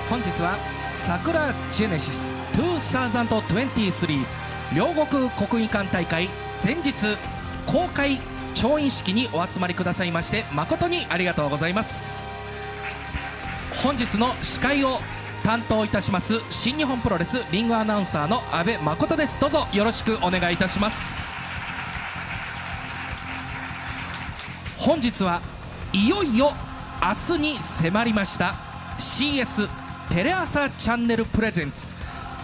本日は桜ジェネシス2023両国国技館大会前日公開調印式にお集まりくださいまして誠にありがとうございます。本日の司会を担当いたします新日本プロレスリングアナウンサーの阿部誠です。どうぞよろしくお願いいたします。本日はいよいよ明日に迫りました CS テレ朝チャンネルプレゼンツ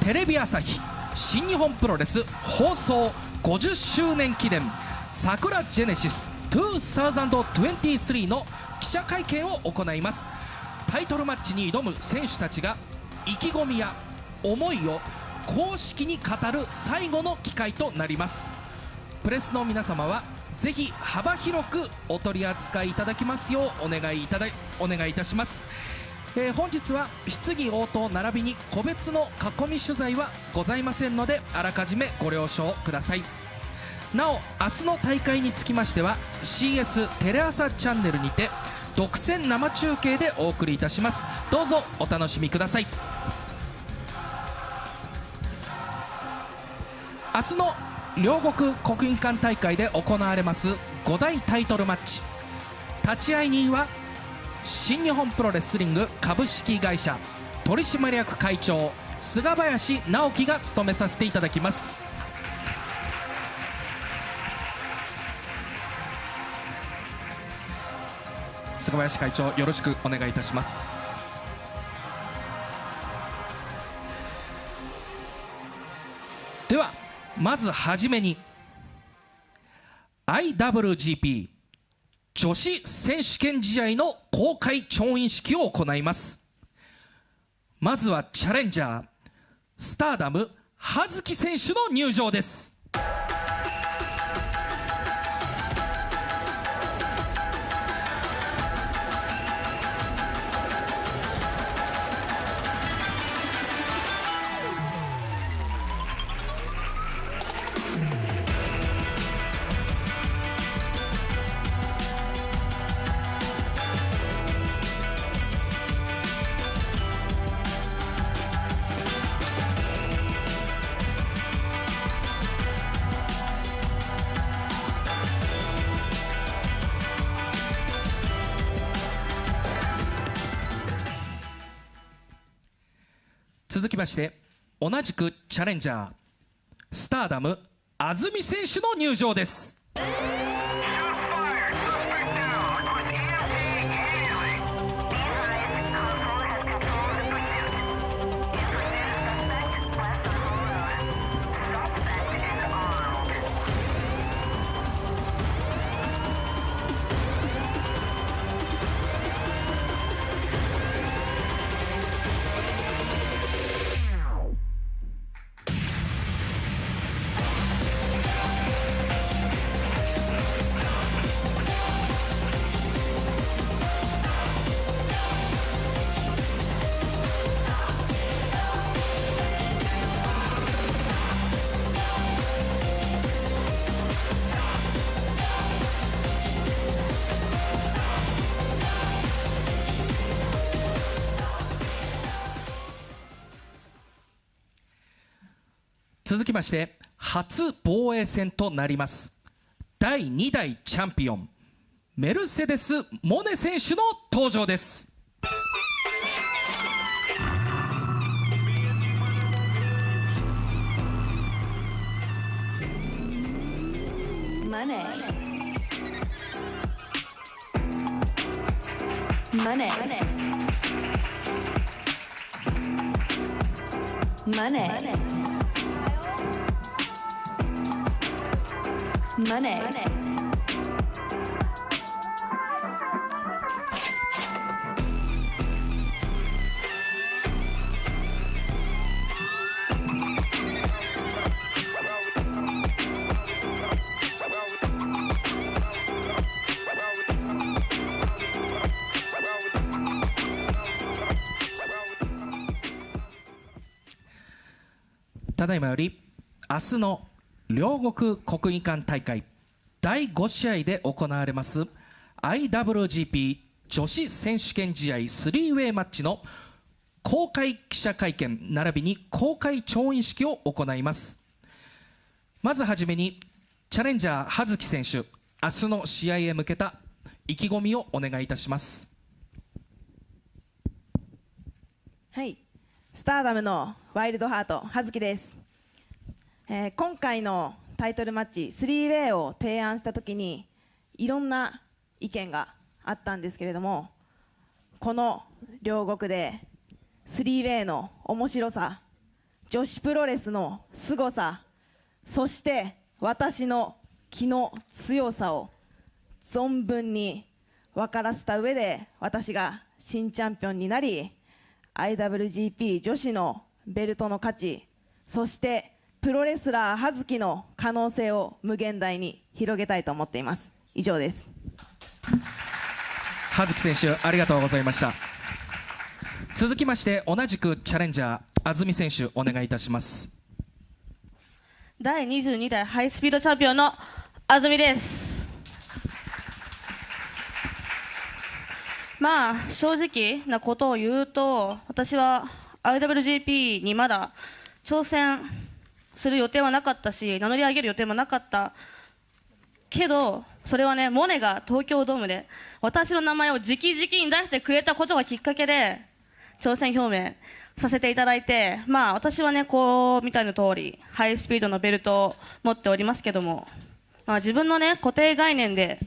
テレビ朝日新日本プロレス放送50周年記念桜ジェネシス2023の記者会見を行います。タイトルマッチに挑む選手たちが意気込みや思いを公式に語る最後の機会となります。プレスの皆様はぜひ幅広くお取り扱いいただきますようお願いいたします。本日は質疑応答並びに個別の囲み取材はございませんのであらかじめご了承ください。なお明日の大会につきましては CS テレ朝チャンネルにて独占生中継でお送りいたします。どうぞお楽しみください。明日の両国国技館大会で行われます5大タイトルマッチ、立会人は新日本プロレスリング株式会社取締役会長菅林直樹が務めさせていただきます。菅林会長よろしくお願いいたします。ではまずはじめに IWGP 女子選手権試合の公開調印式を行います。まずはチャレンジャースターダム葉月選手の入場です。続きまして同じくチャレンジャースターダム安住選手の入場です。続きまして初防衛戦となります第2代チャンピオンメルセデス・モネ選手の登場です。マネマネマネMoney. ただいまより明日の両国国技館大会第5試合で行われます IWGP 女子選手権試合 3way マッチの公開記者会見並びに公開調印式を行います。まずはじめにチャレンジャー葉月選手、明日の試合へ向けた意気込みをお願いいたします。はい、スターダムのワイルドハート葉月です。今回のタイトルマッチ 3way を提案したときにいろんな意見があったんですけれども、この両国で 3way の面白さ、女子プロレスの凄さ、そして私の気の強さを存分に分からせた上で、私が新チャンピオンになり IWGP 女子のベルトの価値、そしてプロレスラー葉月の可能性を無限大に広げたいと思っています。以上です。葉月選手、ありがとうございました。続きまして同じくチャレンジャー安住選手、お願いいたします。第22代ハイスピードチャンピオンの安住です。まあ正直なことを言うと、私は IWGP にまだ挑戦する予定はなかったし、名乗り上げる予定もなかったけど、それはね、モネが東京ドームで私の名前を直々に出してくれたことがきっかけで挑戦表明させていただいて、まあ私はね、こうみたいな通りハイスピードのベルトを持っておりますけども、まあ、自分のね固定概念で、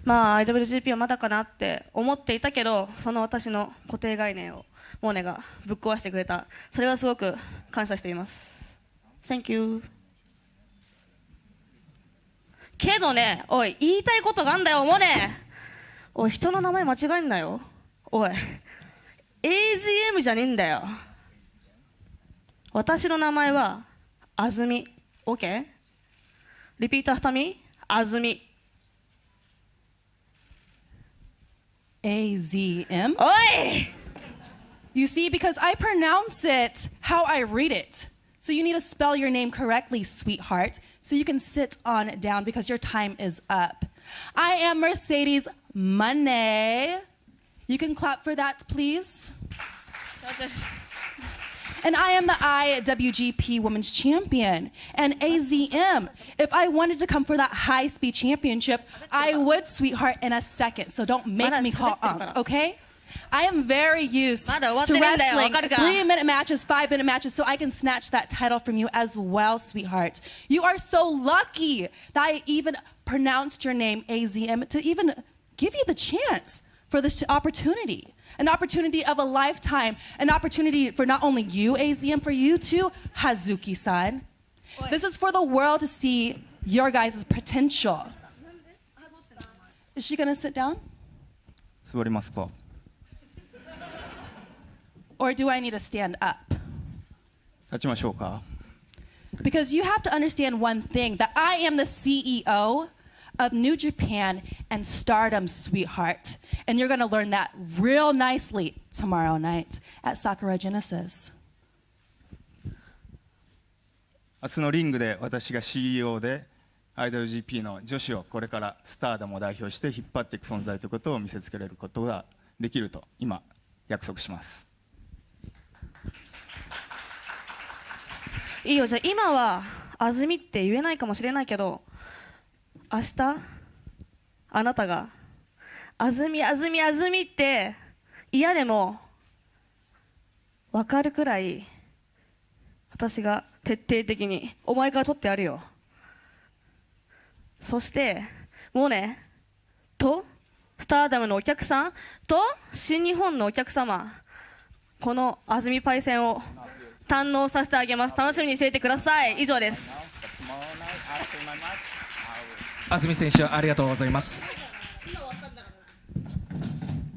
まあ IWGP はまだかなって思っていたけど、その私の固定概念をモネがぶっ壊してくれた。それはすごく感謝しています。 Thank you。 けどね、おい、言いたいことがあんだよモネ。おい、人の名前間違えんなよ。おい、 AGM じゃねえんだよ。私の名前はあずみ。 OK？ リピートアフターミー。あずみ。 AZM? おい！ You see, because I pronounce it how I read it. So you need to spell your name correctly, sweetheart, so you can sit on down because your time is up. I am Mercedes Money. You can clap for that, please. And I am the IWGP Women's Champion. And AZM, if I wanted to come for that high-speed championship, I would, sweetheart, in a second. So don't make me call okay? I am very used to wrestling 3-minute matches, 5-minute matches, so I can snatch that title from you as well, sweetheart. You are so lucky that I even pronounced your name, AZM, to even give you the chance for this opportunity. An opportunity of a lifetime, an opportunity for not only you, AZM, for you too, Hazuki-san. This is for the world to see your guys' potential. Is she gonna sit down? 座りますか？ Or do I need to stand up? 立ちましょうか？ Because you have to understand one thing, that I am the CEO of New Japan and Stardom, sweetheart. And you're going to learn that real nicely tomorrow night at Sakura Genesis. 明日のリングで私が CEO で IWGP の女子をこれからスターダムを代表して引っ張っていく存在ということを見せつけられることができると今約束します。いいよ、じゃあ今はあずみって言えないかもしれないけど、明日あなたがあずみあずみあずみって嫌でも分かるくらい私が徹底的にお前から取ってやるよ。そしてもうね、とスターダムのお客さんと新日本のお客様、このあずみパイセンを堪能させてあげます。楽しみにしていてください。以上です。安住選手、ありがとうございます。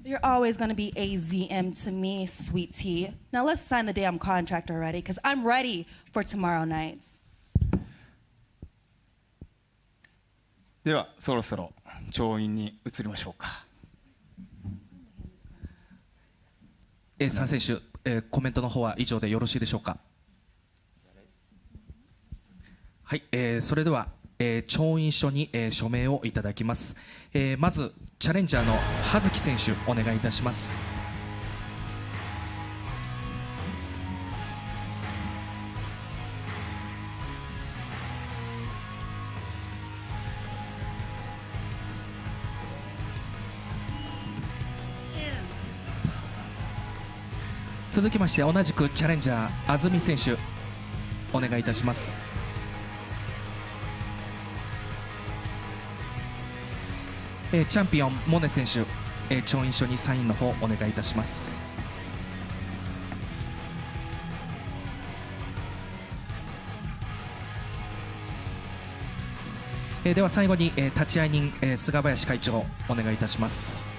You're always going to be AZM to me, sweet tea. Now let's sign the damn contract already, because I'm ready for tomorrow night. ではそろそろ調印に移りましょうか。3選手、コメントの方は以上でよろしいでしょうか。はい、それでは、調印書に、署名をいただきます。まずチャレンジャーの葉月選手、お願いいたします。続きまして同じくチャレンジャー安住選手お願いいたします。チャンピオンモネ選手、調印書にサインの方お願いいたします。では最後に、立会人、菅林会長お願いいたします。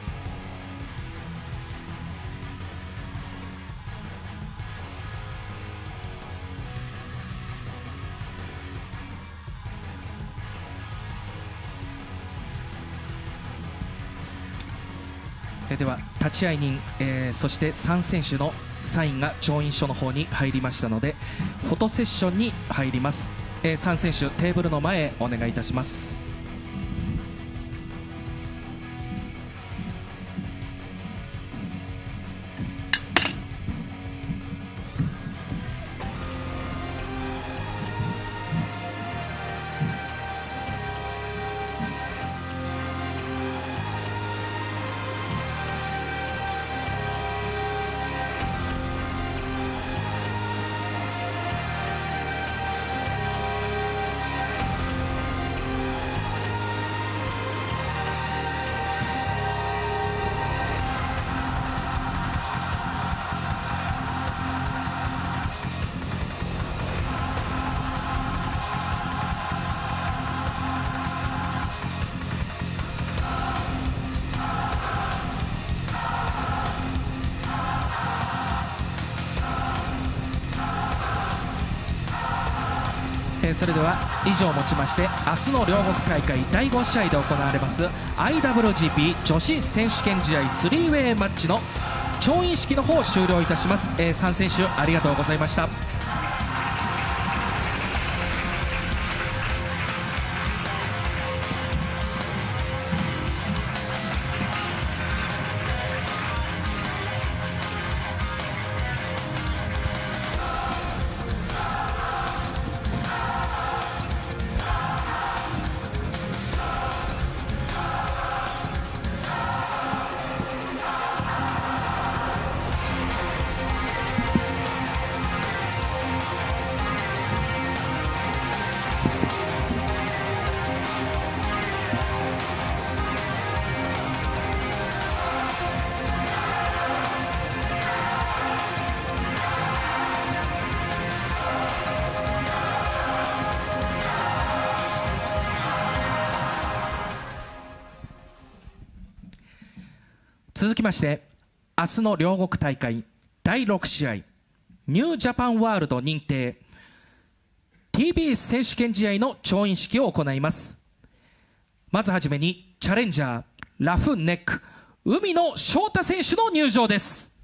では立会人、そして3選手のサインが調印書の方に入りましたのでフォトセッションに入ります。3選手テーブルの前へお願いいたします。それでは以上をもちまして明日の両国大会第5試合で行われます IWGP 女子選手権試合 3way マッチの調印式の方を終了いたします。3選手ありがとうございました。続きまして明日の両国大会第6試合ニュージャパンワールド認定 TBS 選手権試合の調印式を行います。まずはじめにチャレンジャーラフネック海野翔太選手の入場です。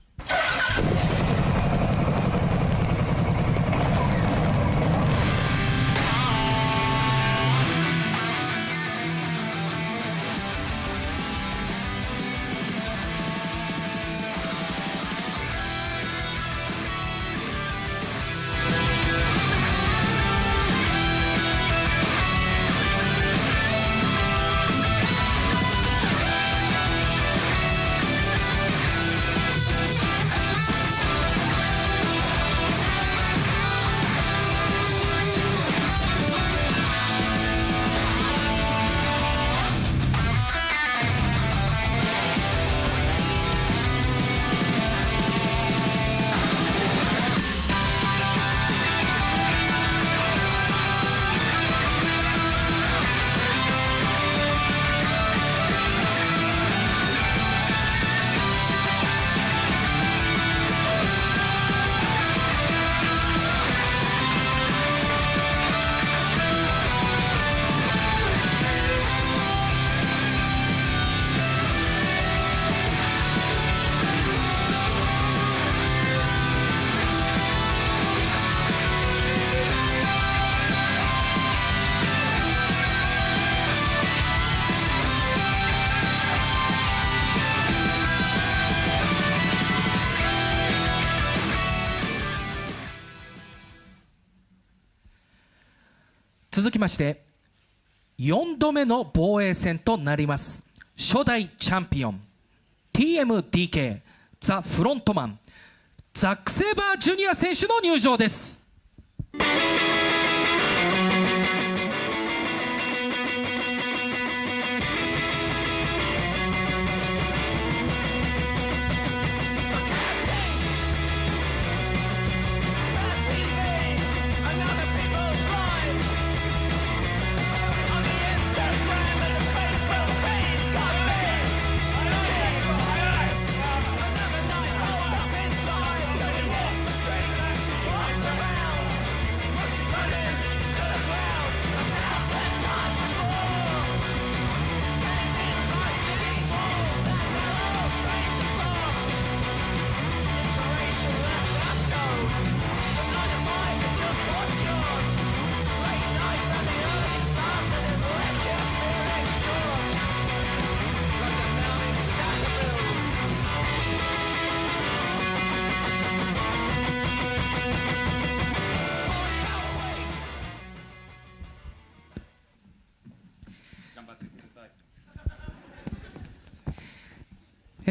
続きまして4度目の防衛戦となります初代チャンピオン TMDK ザ・フロントマンザック・セイバージュニア選手の入場です。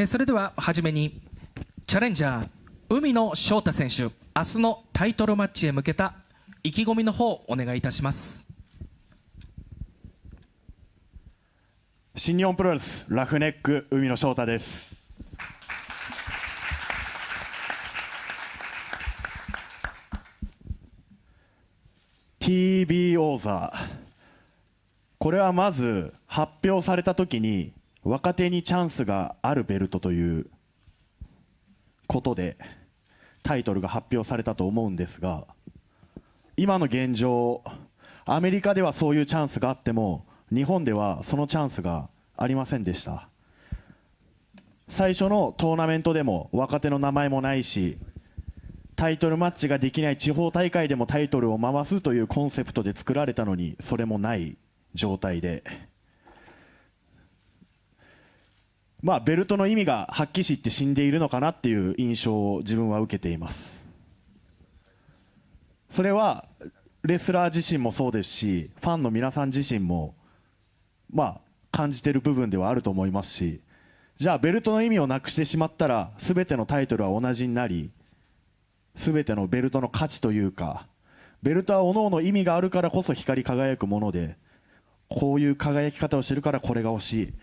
それでは初めにチャレンジャー海野翔太選手、明日のタイトルマッチへ向けた意気込みの方お願いいたします。新日本プロレスラフネック海野翔太です。TB 王座、これはまず発表された時に若手にチャンスがあるベルトということでタイトルが発表されたと思うんですが、今の現状アメリカではそういうチャンスがあっても日本ではそのチャンスがありませんでした。最初のトーナメントでも若手の名前もないし、タイトルマッチができない地方大会でもタイトルを回すというコンセプトで作られたのにそれもない状態で、ベルトの意味が発揮して死んでいるのかなっていう印象を自分は受けています。それはレスラー自身もそうですし、ファンの皆さん自身も感じている部分ではあると思いますし、じゃあベルトの意味をなくしてしまったら全てのタイトルは同じになり、全てのベルトの価値というか、ベルトは各々意味があるからこそ光り輝くもので、こういう輝き方をしてるからこれが欲しい、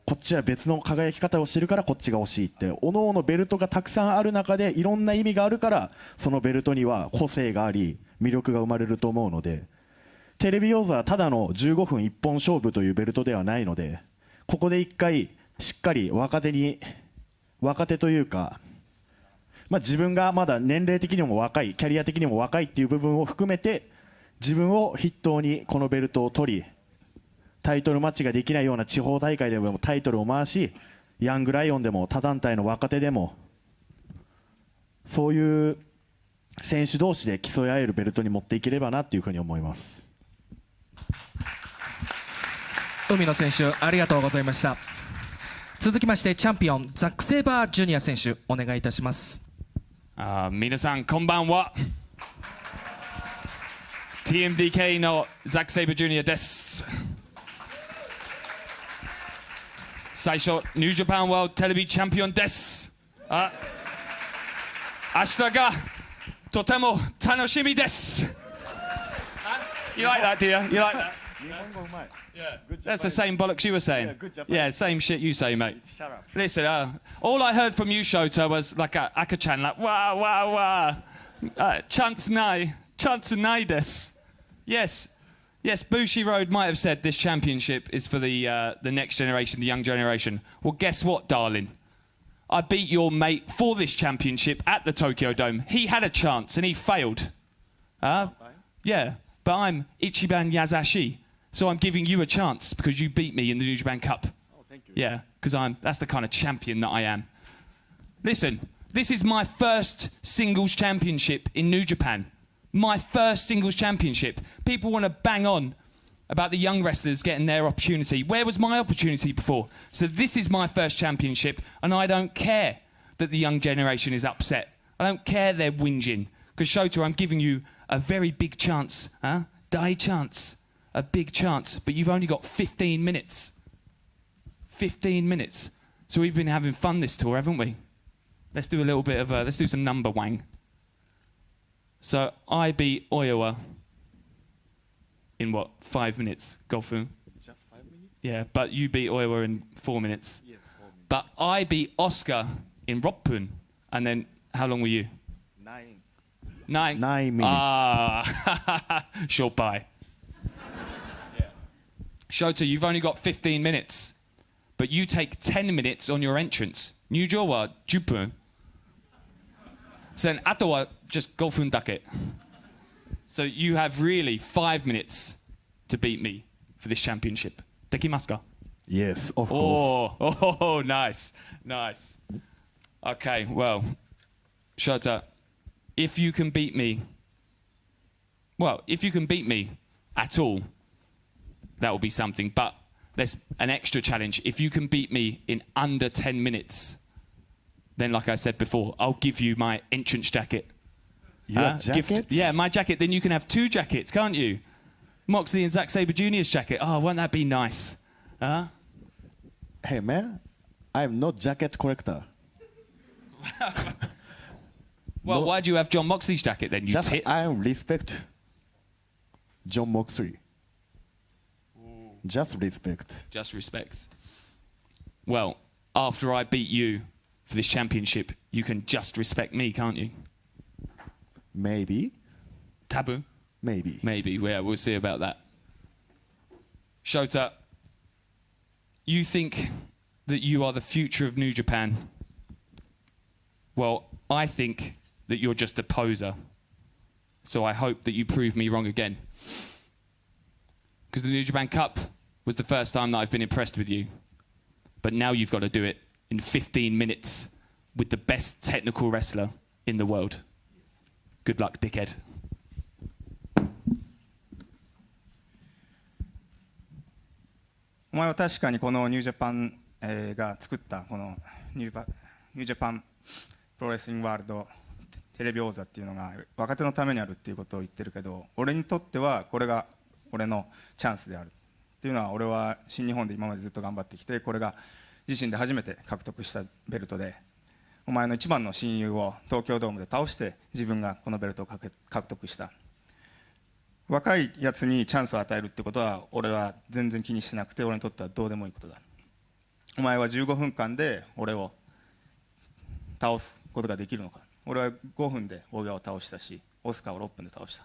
こっちは別の輝き方をしてるからこっちが欲しいって、各々ベルトがたくさんある中でいろんな意味があるから、そのベルトには個性があり魅力が生まれると思うので、テレビ王座はただの15分一本勝負というベルトではないので、ここで一回しっかり若手というか、自分がまだ年齢的にも若い、キャリア的にも若いっていう部分を含めて、自分を筆頭にこのベルトを取り、タイトルマッチができないような地方大会でもタイトルを回し、ヤングライオンでも他団体の若手でもそういう選手同士で競い合えるベルトに持っていければなというふうに思います。海野選手ありがとうございました。続きましてチャンピオンザック・セイバージュニア選手お願いいたします。皆さんこんばんは。 TMDK のザック・セイバージュニアです。最初ニュージャパンワールドテレビチャンピオンです。明日がとても楽しみです。You like that, do you? You like that? Yeah. That's the same bollocks you were saying. Yeah, same shit you say, mate. Listen, all I heard from you, Shota, was like a Aka-chan, like wah wah wah. Chance nai des. Yes, Bushi Road might have said this championship is for the next generation, the young generation. Well, guess what, darling? I beat your mate for this championship at the Tokyo Dome. He had a chance and he failed. Yeah, but I'm Ichiban Yazashi, so I'm giving you a chance because you beat me in the New Japan Cup. Oh, thank you. Yeah, because that's the kind of champion that I am. Listen, this is my first singles championship in New Japan. My first singles championship. People want to bang on about the young wrestlers getting their opportunity. Where was my opportunity before? So this is my first championship, and I don't care that the young generation is upset. I don't care they're whinging. Because Shota, I'm giving you a very big chance. Die chance. A big chance. But you've only got 15 minutes. 15 minutes. So we've been having fun this tour, haven't we? let's do a little bit of let's do some number wang. So I beat Oiwa in what, 5 minutes, Golfun? Just 5 minutes? Yeah, but you beat Oiwa in 4 minutes. Yes, 4 minutes. But I beat Oscar in Roppun. And then, how long were you? 9 9 minutes. Ah, short by. Shota, you've only got 15 minutes, but you take 10 minutes on your entrance. 入場は10分. Then あとは just 5分だけ. So you have really 5 minutes to beat me for this championship. できますか? Yes, of course. Oh, nice, nice. Okay, well, Shota, if you can beat me at all, that will be something. But there's an extra challenge. If you can beat me in under 10 minutes, then like I said before, I'll give you my entrance jacket. Your jacket? Yeah, my jacket. Then you can have 2 jackets, can't you? Moxley and Zack Sabre Jr.'s jacket. Oh, won't that be nice? Hey man, I'm not jacket collector. Well, why do you have John Moxley's jacket then? You Just tit. I respect John Moxley. Just respect. Just respect. Well, after I beat you for this championship, you can just respect me, can't you? Maybe. Taboo? Maybe. Maybe. Yeah, we'll see about that. Shota, you think that you are the future of New Japan. Well, I think that you're just a poser. So I hope that you prove me wrong again. Because the New Japan Cup was the first time that I've been impressed with you. But now you've got to do it in 15 minutes with the best technical wrestler in the world. Good luck, dickhead. お前は確かにこのニュージャパンが作ったこのニュージャパンプロレスリングワールドテレビ王座っていうのが若手のためにあるっていうことを言ってるけど、俺にとってはこれが俺のチャンスであるっていうのは、俺は新日本で今までずっと頑張ってきて、これが自身で初めて獲得したベルトで、お前の一番の親友を東京ドームで倒して自分がこのベルトを獲得した。若いやつにチャンスを与えるってことは俺は全然気にしなくて、俺にとってはどうでもいいことだ。お前は15分間で俺を倒すことができるのか。俺は5分で大岩を倒したし、オスカーを6分で倒した。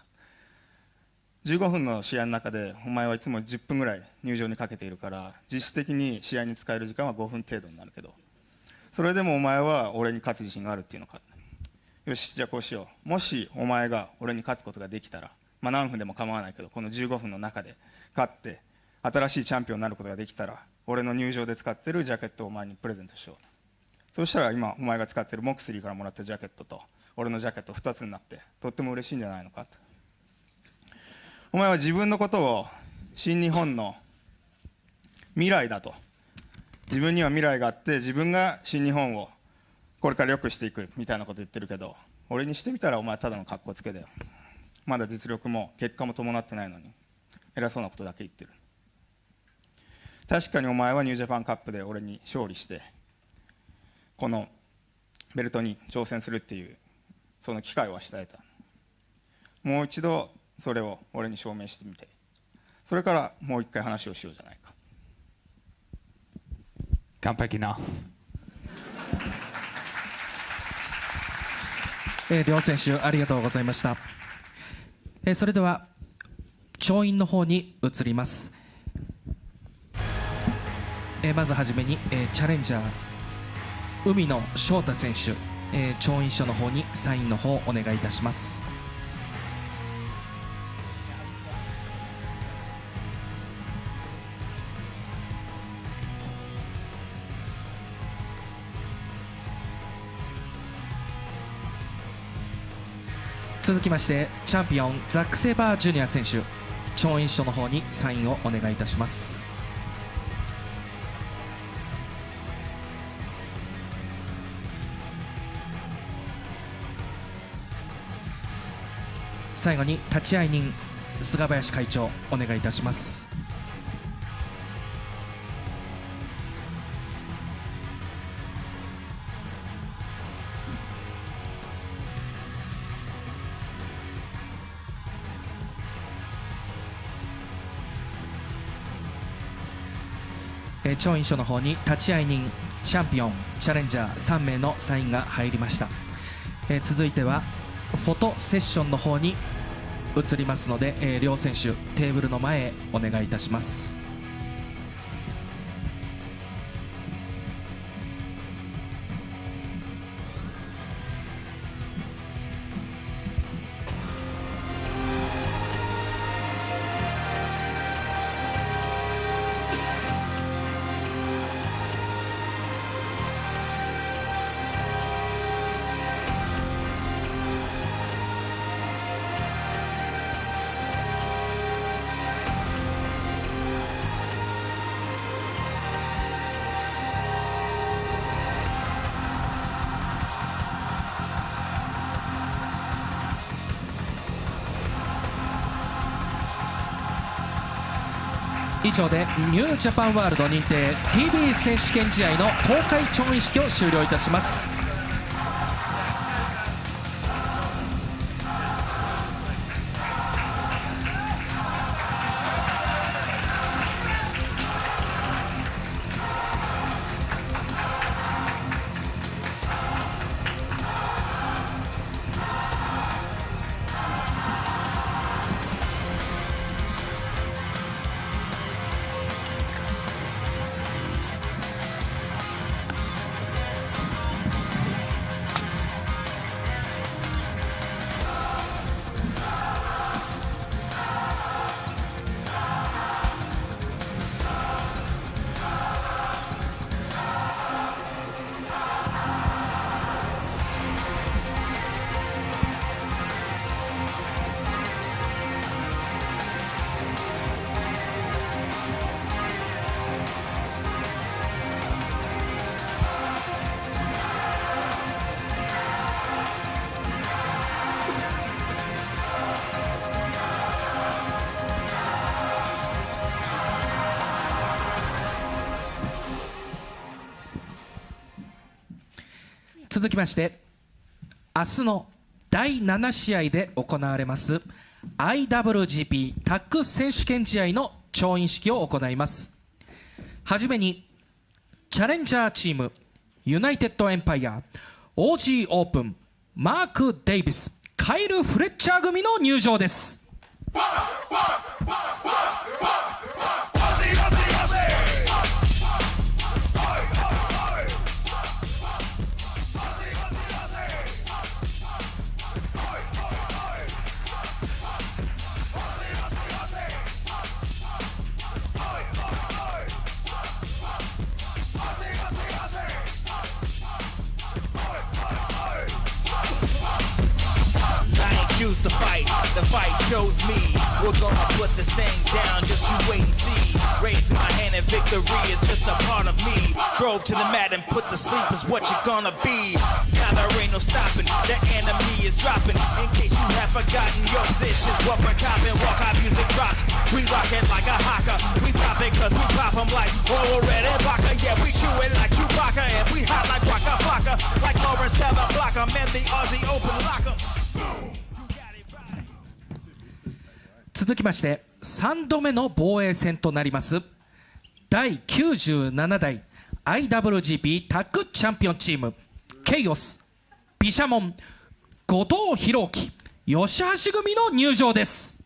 15分の試合の中でお前はいつも10分ぐらい入場にかけているから、実質的に試合に使える時間は5分程度になるけど、それでもお前は俺に勝つ自信があるっていうのか。よし、じゃあこうしよう。もしお前が俺に勝つことができたら、まあ何分でも構わないけど、この15分の中で勝って新しいチャンピオンになることができたら、俺の入場で使ってるジャケットをお前にプレゼントしよう。そうしたら今お前が使ってるモクスリーからもらったジャケットと俺のジャケット2つになってとっても嬉しいんじゃないのかと。お前は自分のことを新日本の未来だと、自分には未来があって自分が新日本をこれから良くしていくみたいなこと言ってるけど、俺にしてみたらお前ただの格好つけだよ。まだ実力も結果も伴ってないのに偉そうなことだけ言ってる。確かにお前はニュージャパンカップで俺に勝利してこのベルトに挑戦するっていうその機会を与えた。もう一度それを俺に証明してみて、それからもう一回話をしようじゃないか。完璧な。両選手ありがとうございました。それでは調印の方に移ります。まずはじめにチャレンジャー海野翔太選手、調印書の方にサインの方お願いいたします。続きましてチャンピオンザック・セイバージュニア選手、調印書の方にサインをお願いいたします。最後に立会人菅林会長お願いいたします。調印書の方に立会人、チャンピオン、チャレンジャー3名のサインが入りました。続いてはフォトセッションの方に移りますので、両選手テーブルの前へお願いいたします。以上でニュージャパンワールド認定 TV 選手権試合の公開調印式を終了いたします。続きまして明日の第7試合で行われます IWGP タッグ選手権試合の調印式を行います。はじめにチャレンジャーチームユナイテッドエンパイア OG オープンマーク・デイビス、カイル・フレッチャー組の入場です。Choose the fight chose me. We're gonna put this thing down, just you wait and see. Raising my hand and victory is just a part of me. Drove to the mat and put to sleep is what you're gonna be. Now there ain't no stopping, the enemy is dropping. In case you have forgotten your positions, what we're copping, walk our music drops. We rock it like a hawker, we pop it cause we pop them like Roll Red and Vodka. Yeah, we chew it like Chewbacca and we hot like Waka Flocka. Like Lawrence Taylor Blocker, man the Aussie Open Locker. 続きまして3度目の防衛戦となります第97代 IWGP タッグチャンピオンチームケイオス、毘沙門、後藤弘樹、吉橋組の入場です。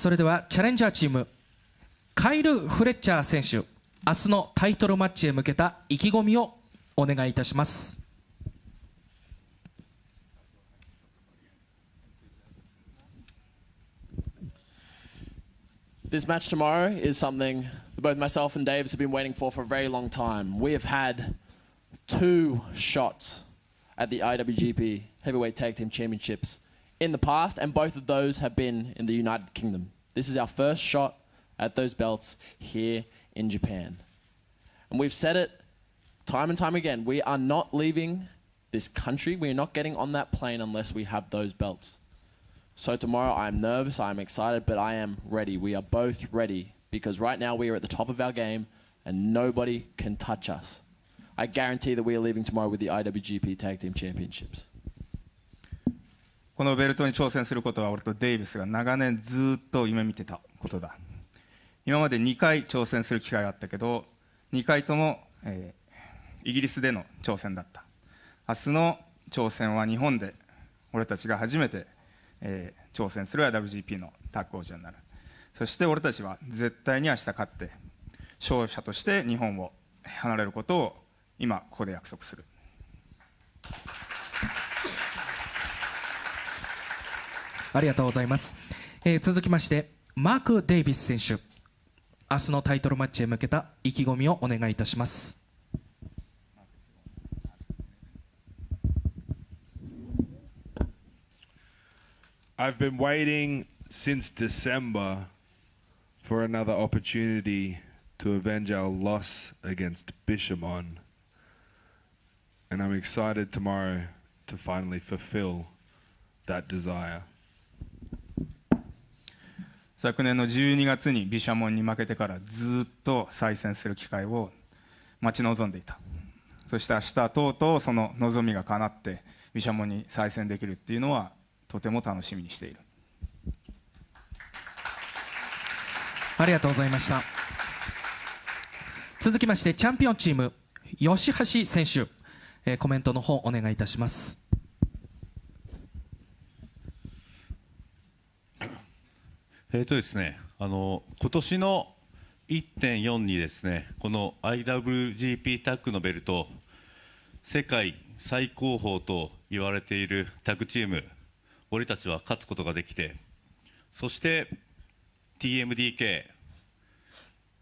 それではチャレンジャーチームカイル・フレッチャー選手、明日のタイトルマッチへ向けた意気込みをお願いいたします。This match tomorrow is something that both myself and Daves have been waiting for a very long time. We have had 2 shots at the IWGP Heavyweight Tag Team Championships in the past, and both of those have been in the United Kingdom. This is our first shot at those belts here in Japan. And we've said it time and time again, we are not leaving this country, we are not getting on that plane unless we have those belts. So tomorrow I'm nervous, I'm excited, but I am ready. We are both ready because right now we are at the top of our game and nobody can touch us. I guarantee that we are leaving tomorrow with the IWGP Tag Team Championships. このベルトに挑戦することは俺とデイビスが長年ずっと夢見てたことだ。今まで2回挑戦する機会があったけど2回とも、イギリスでの挑戦だった。明日の挑戦は日本で俺たちが初めて挑戦する IWGP のタッグ王者になる。そして俺たちは絶対に明日勝って勝者として日本を離れることを今ここで約束する。ありがとうございます。続きましてマーク・デイビス選手、明日のタイトルマッチへ向けた意気込みをお願いいたします。I've been waiting since December for another opportunity to avenge our loss against Bishamon. And I'm excited tomorrow to finally fulfill that desire. 昨年の12月にビシャモンに負けてからずっと再戦する機会を待ち望んでいた。そして明日とうとうその望みが叶ってビシャモンに再戦できるっていうのはとても楽しみにしている。ありがとうございました。続きましてチャンピオンチーム吉橋選手、コメントの方お願いいたします。ですね、今年の 1.4 にですね、この IWGP タッグのベルト、世界最高峰と言われているタッグチーム、俺たちは勝つことができて、そして TMDK、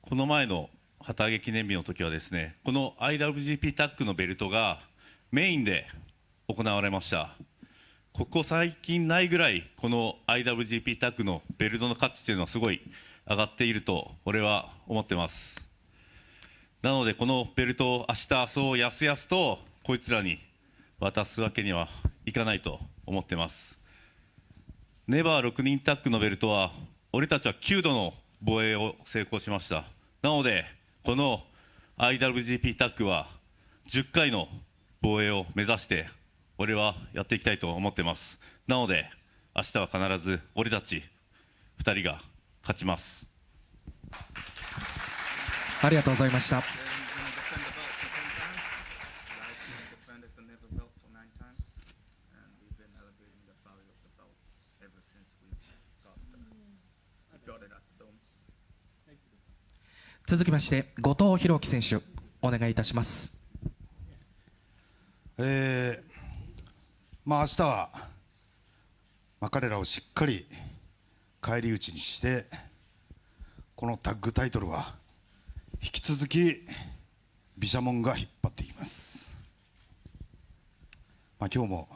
この前の旗揚げ記念日の時はですね、この IWGP タッグのベルトがメインで行われました。ここ最近ないぐらいこの IWGP タッグのベルトの価値というのはすごい上がっていると俺は思ってます。なのでこのベルトを明日そうやすやすとこいつらに渡すわけにはいかないと思ってます。ネバー6人タッグのベルトは俺たちは9度の防衛を成功しました。なのでこの IWGP タッグは10回の防衛を目指して俺はやっていきたいと思ってます。なので明日は必ず俺たち2人が勝ちます。ありがとうございました。続きまして後藤弘樹選手お願いいたします。明日は、彼らをしっかり返り討ちにしてこのタッグタイトルは引き続きビシャモンが引っ張っていきます。今日も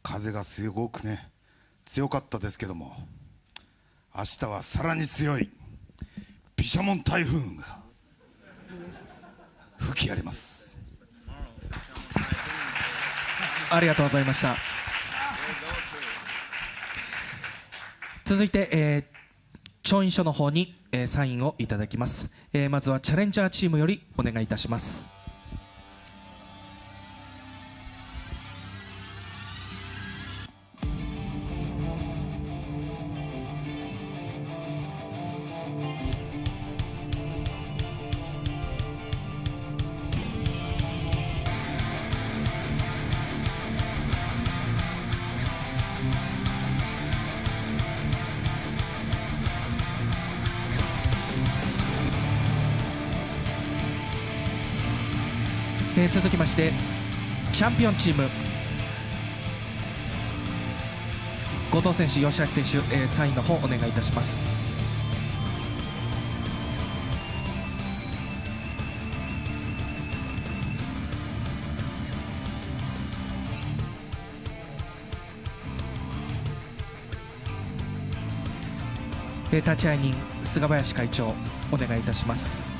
風がすごくね強かったですけども、明日はさらに強いビシャモン台風が吹き荒れます。ありがとうございました。続いて、調印書の方に、サインをいただきます。まずはチャレンジャーチームよりお願いいたします。続きましてチャンピオンチーム後藤選手、吉橋選手、サインの方お願いいたします。立会人菅林会長お願いいたします。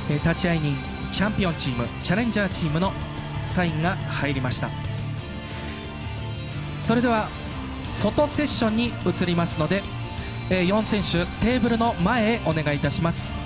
立会人チャンピオンチーム、チャレンジャーチームのサインが入りました。それではフォトセッションに移りますので、4選手テーブルの前へお願いいたします。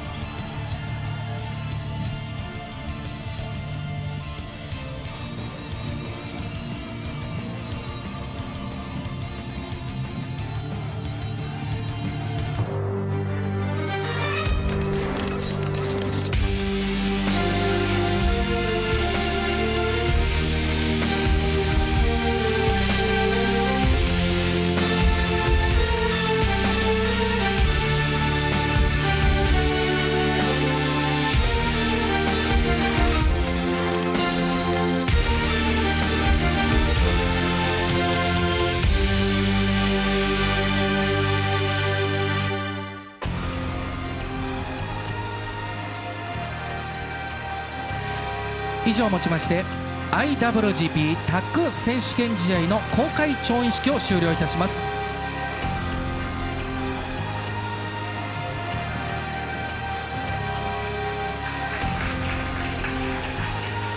以上をもちまして IWGP タッグ選手権試合の公開調印式を終了いたします。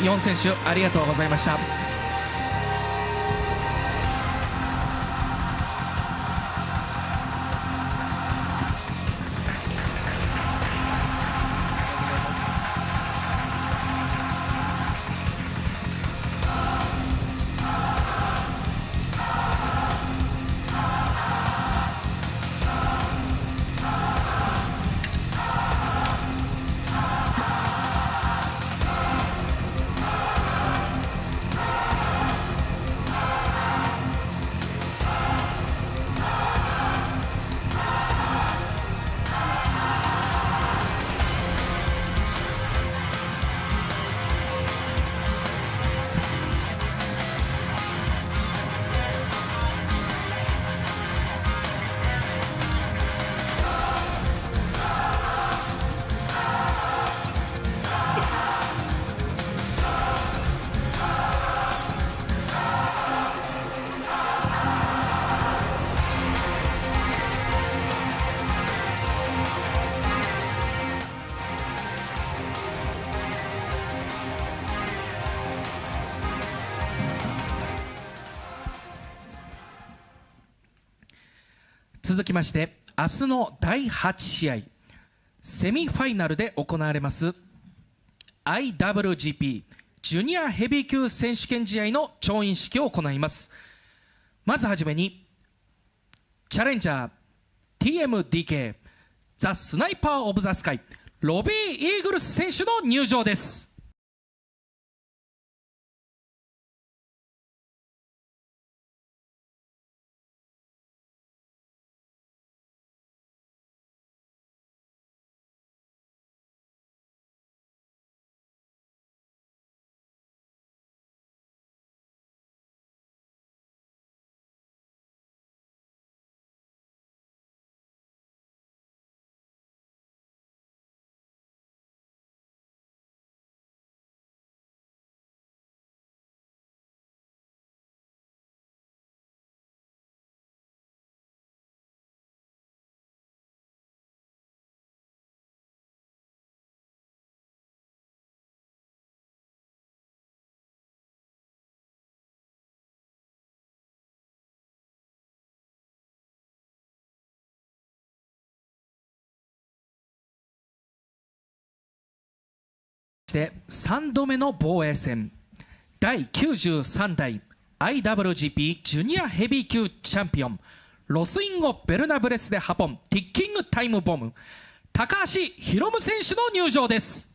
4選手ありがとうございました。続きまして明日の第8試合セミファイナルで行われます IWGP ジュニアヘビー級選手権試合の調印式を行います。まずはじめにチャレンジャー TMDK ザ・スナイパー・オブ・ザ・スカイロビー・イーグルス選手の入場です。そして3度目の防衛戦第93代 IWGP ジュニアヘビー級チャンピオンロスインゴ・ベルナブレス・デ・ハポンティッキングタイムボム高橋宏夢選手の入場です。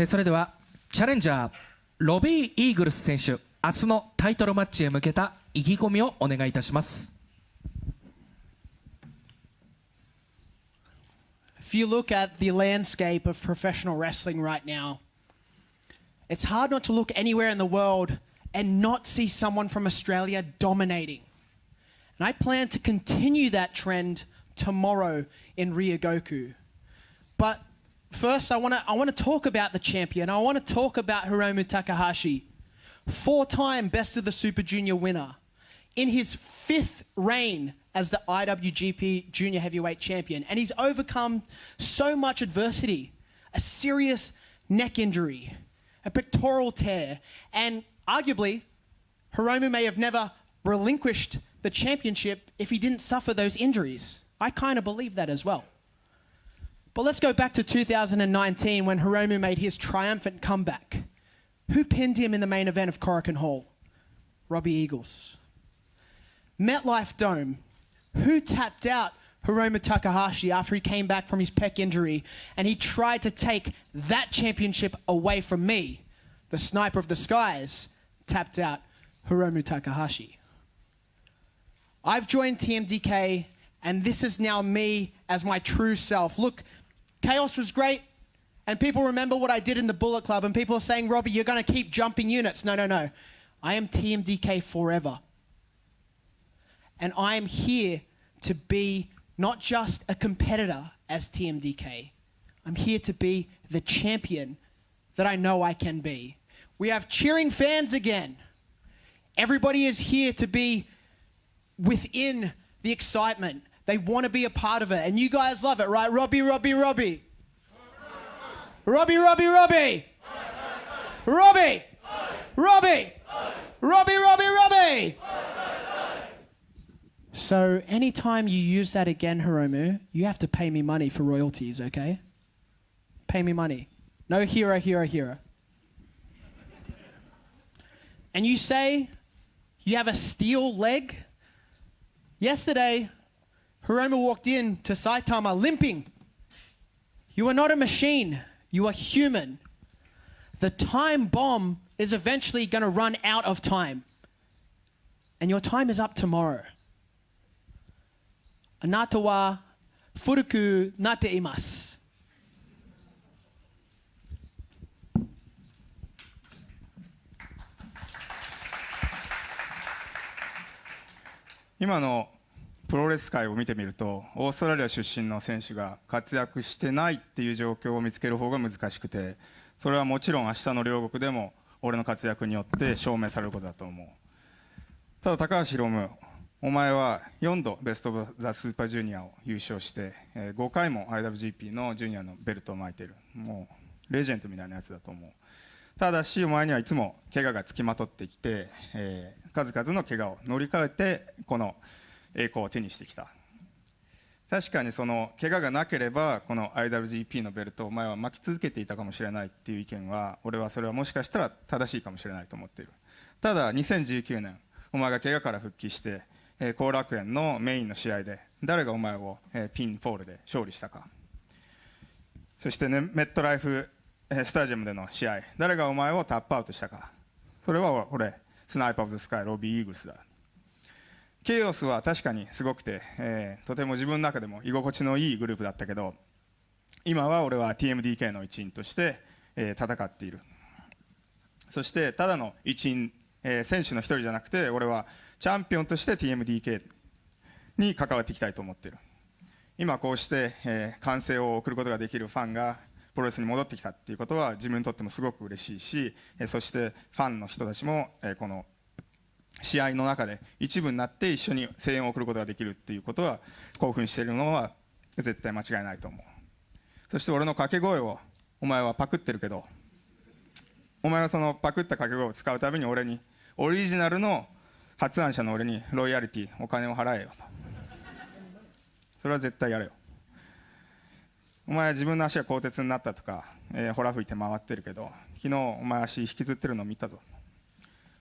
それではチャレンジャーロビー・イーグルス選手、明日のタイトルマッチへ向けた意気込みをお願いいたします。If you look at the landscape of professional wrestling right now, it's hard not to look anywhere in the world and not see someone from Australia dominating. And I plan to continue that trend tomorrow in Ryogoku. But first, I want to talk about the champion. I want to talk about Hiromu Takahashi, 4-time Best of the Super Junior winner, in his 5th reign as the IWGP Junior Heavyweight Champion. And he's overcome so much adversity, a serious neck injury, a pectoral tear, and arguably, Hiromu may have never relinquished the championship if he didn't suffer those injuries. I kind of believe that as well. But let's go back to 2019 when Hiromu made his triumphant comeback. Who pinned him in the main event of Korakuen Hall? Robbie Eagles. MetLife Dome. Who tapped out Hiromu Takahashi after he came back from his pec injury and he tried to take that championship away from me? The Sniper of the Skies tapped out Hiromu Takahashi. I've joined TMDK and this is now me as my true self. Look, Chaos was great, and people remember what I did in the Bullet Club, and people are saying, Robbie, you're going to keep jumping units. No, no, no. I am TMDK forever. And I am here to be not just a competitor as TMDK. I'm here to be the champion that I know I can be. We have cheering fans again. Everybody is here to be within the excitement. They want to be a part of it. And you guys love it, right? Robbie, Robbie, Robbie. Robbie, Robbie, Robbie. Robbie. Robbie. Robbie, Robbie, Robbie. So anytime you use that again, Hiromu, you have to pay me money for royalties, okay? Pay me money. No hero, hero, hero. And you say you have a steel leg? Yesterday, Hiromu walked in to Saitama limping. You are not a machine. You are human. The time bomb is eventually going to run out of time. And your time is up tomorrow. Anata wa furuku nate imasu. 今のプロレス界を見てみるとオーストラリア出身の選手が活躍してないっていう状況を見つける方が難しくて、それはもちろん明日の両国でも俺の活躍によって証明されることだと思う。ただ高橋宏夢、お前は4度ベスト・オブ・ザ・スーパージュニアを優勝して5回も IWGP のジュニアのベルトを巻いてる、もうレジェンドみたいなやつだと思う。ただしお前にはいつも怪我がつきまとってきて、数々の怪我を乗り越えてこの栄光を手にしてきた。確かにその怪我がなければこの IWGP のベルトをお前は巻き続けていたかもしれないっていう意見は、俺はそれはもしかしたら正しいかもしれないと思っている。ただ2019年お前が怪我から復帰して後楽園のメインの試合で誰がお前をピンフォールで勝利したか。そして、ね、メットライフスタジアムでの試合誰がお前をタップアウトしたか。それは俺スナイパー・オブ・ザ・スカイロビー・イーグルスだ。ケイオスは確かにすごくて、とても自分の中でも居心地のいいグループだったけど、今は俺は TMDK の一員として、戦っている。そしてただの一員、選手の一人じゃなくて俺はチャンピオンとして TMDK に関わっていきたいと思っている。今こうして、歓声を送ることができるファンがプロレスに戻ってきたっていうことは自分にとってもすごく嬉しいし、そしてファンの人たちも、この試合の中で一部になって一緒に声援を送ることができるっていうことは興奮しているのは絶対間違いないと思う。そして俺の掛け声をお前はパクってるけど、お前はそのパクった掛け声を使うたびに俺にオリジナルの発案者の俺にロイヤリティお金を払えよと。それは絶対やれよ。お前は自分の足が鋼鉄になったとか、ほら吹いて回ってるけど、昨日お前足引きずってるの見たぞ。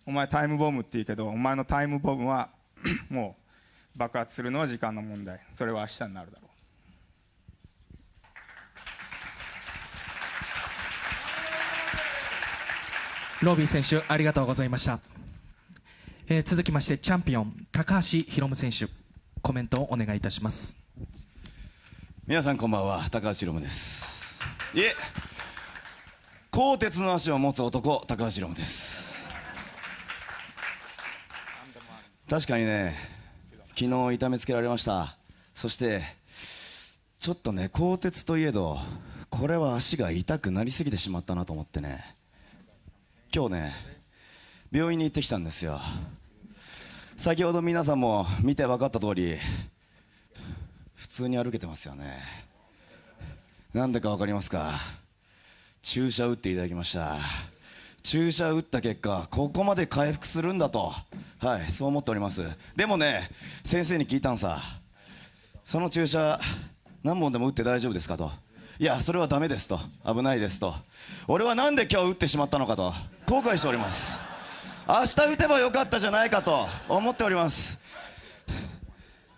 お前タイムボムって言うけど、お前のタイムボムはもう爆発するのは時間の問題。それは明日になるだろう。ロビー選手ありがとうございました。続きましてチャンピオン高橋宏夢選手、コメントをお願いいたします。皆さんこんばんは、高橋宏夢です。いえ、鋼鉄の足を持つ男、高橋宏夢です。確かにね、昨日痛めつけられました。そしてちょっとね、鋼鉄といえどこれは足が痛くなりすぎてしまったなと思ってね、今日ね病院に行ってきたんですよ。先ほど皆さんも見て分かった通り普通に歩けてますよね。なんでか分かりますか？注射打っていただきました。注射打った結果ここまで回復するんだと、はい、そう思っております。でもね、先生に聞いたんさ、その注射何本でも打って大丈夫ですかと。いや、それはダメですと、危ないですと。俺はなんで今日打ってしまったのかと後悔しております。明日打てばよかったじゃないかと思っております。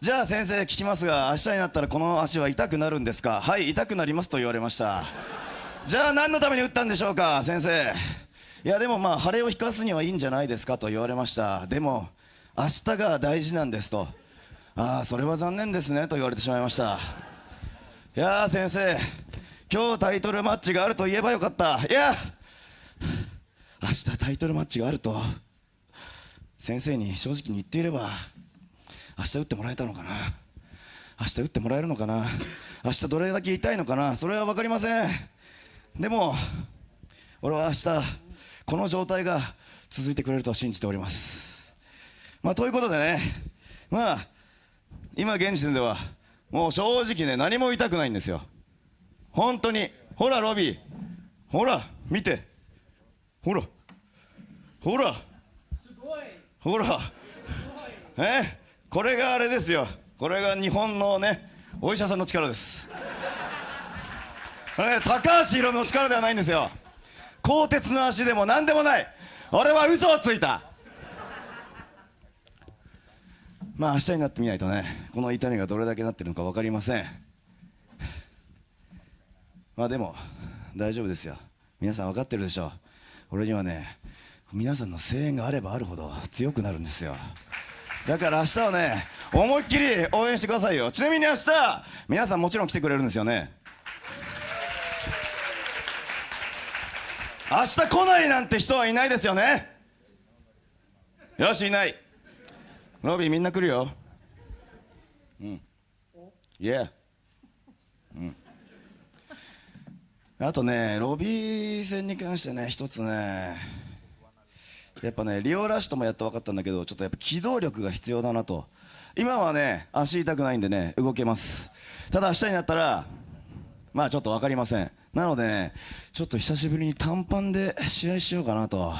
じゃあ先生聞きますが、明日になったらこの足は痛くなるんですか？はい、痛くなりますと言われました。じゃあ何のために打ったんでしょうか先生？いやでもまあ腫れを引かすにはいいんじゃないですかと言われました。でも明日が大事なんですと。ああ、それは残念ですねと言われてしまいました。いやー先生、今日タイトルマッチがあると言えばよかった。いや明日タイトルマッチがあると先生に正直に言っていれば明日打ってもらえたのかな、明日打ってもらえるのかな、明日どれだけ痛いのかな、それは分かりません。でも俺は明日この状態が続いてくれると信じております。まあということでね、まあ今現時点ではもう正直ね、何も痛くないんですよ本当に。ほらロビー、ほら見て、ほらほらほら、これがあれですよ、これが日本のねお医者さんの力です。高橋宏夢の力ではないんですよ。鋼鉄の足でも何でもない。俺は嘘をついた。まあ明日になってみないとね、この痛みがどれだけなってるのか分かりません。まあでも大丈夫ですよ。皆さん分かってるでしょう。俺にはね、皆さんの声援があればあるほど強くなるんですよ。だから明日はね、思いっきり応援してくださいよ。ちなみに明日皆さんもちろん来てくれるんですよね。明日来ないなんて人はいないですよね。よし、いない。ロビーみんな来るよ。うん。Yeah。うん。あとね、ロビー戦に関してね、一つね、やっぱね、リオラッシュともやって分かったんだけど、ちょっとやっぱ機動力が必要だなと。今はね、足痛くないんでね、動けます。ただ明日になったら、まあちょっと分かりません。なのでね、ちょっと久しぶりに短パンで試合しようかなと。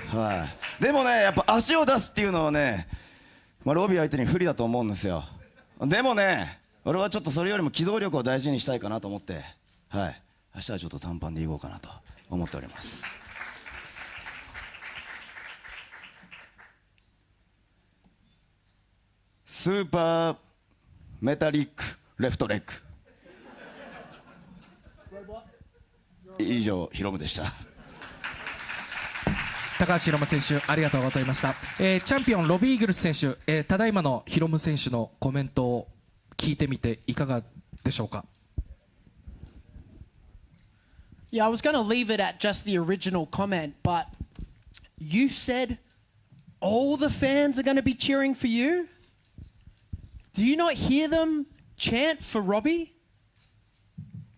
はい、でもね、やっぱ足を出すっていうのはね、ロビー相手に不利だと思うんですよ。でもね、俺はちょっとそれよりも機動力を大事にしたいかなと思って、はい、明日はちょっと短パンでいこうかなと思っております。スーパーメタリックレフトレッグ。以上、ヒロムでした。高橋ヒロム選手、ありがとうございました。チャンピオンロビー・イーグルス選手、ただいまのヒロム選手のコメントを聞いてみていかがでしょうか。Yeah, I was going to leave it at just the original comment, but you said all the fans are going to be cheering for you? Do you not hear them chant for Robbie?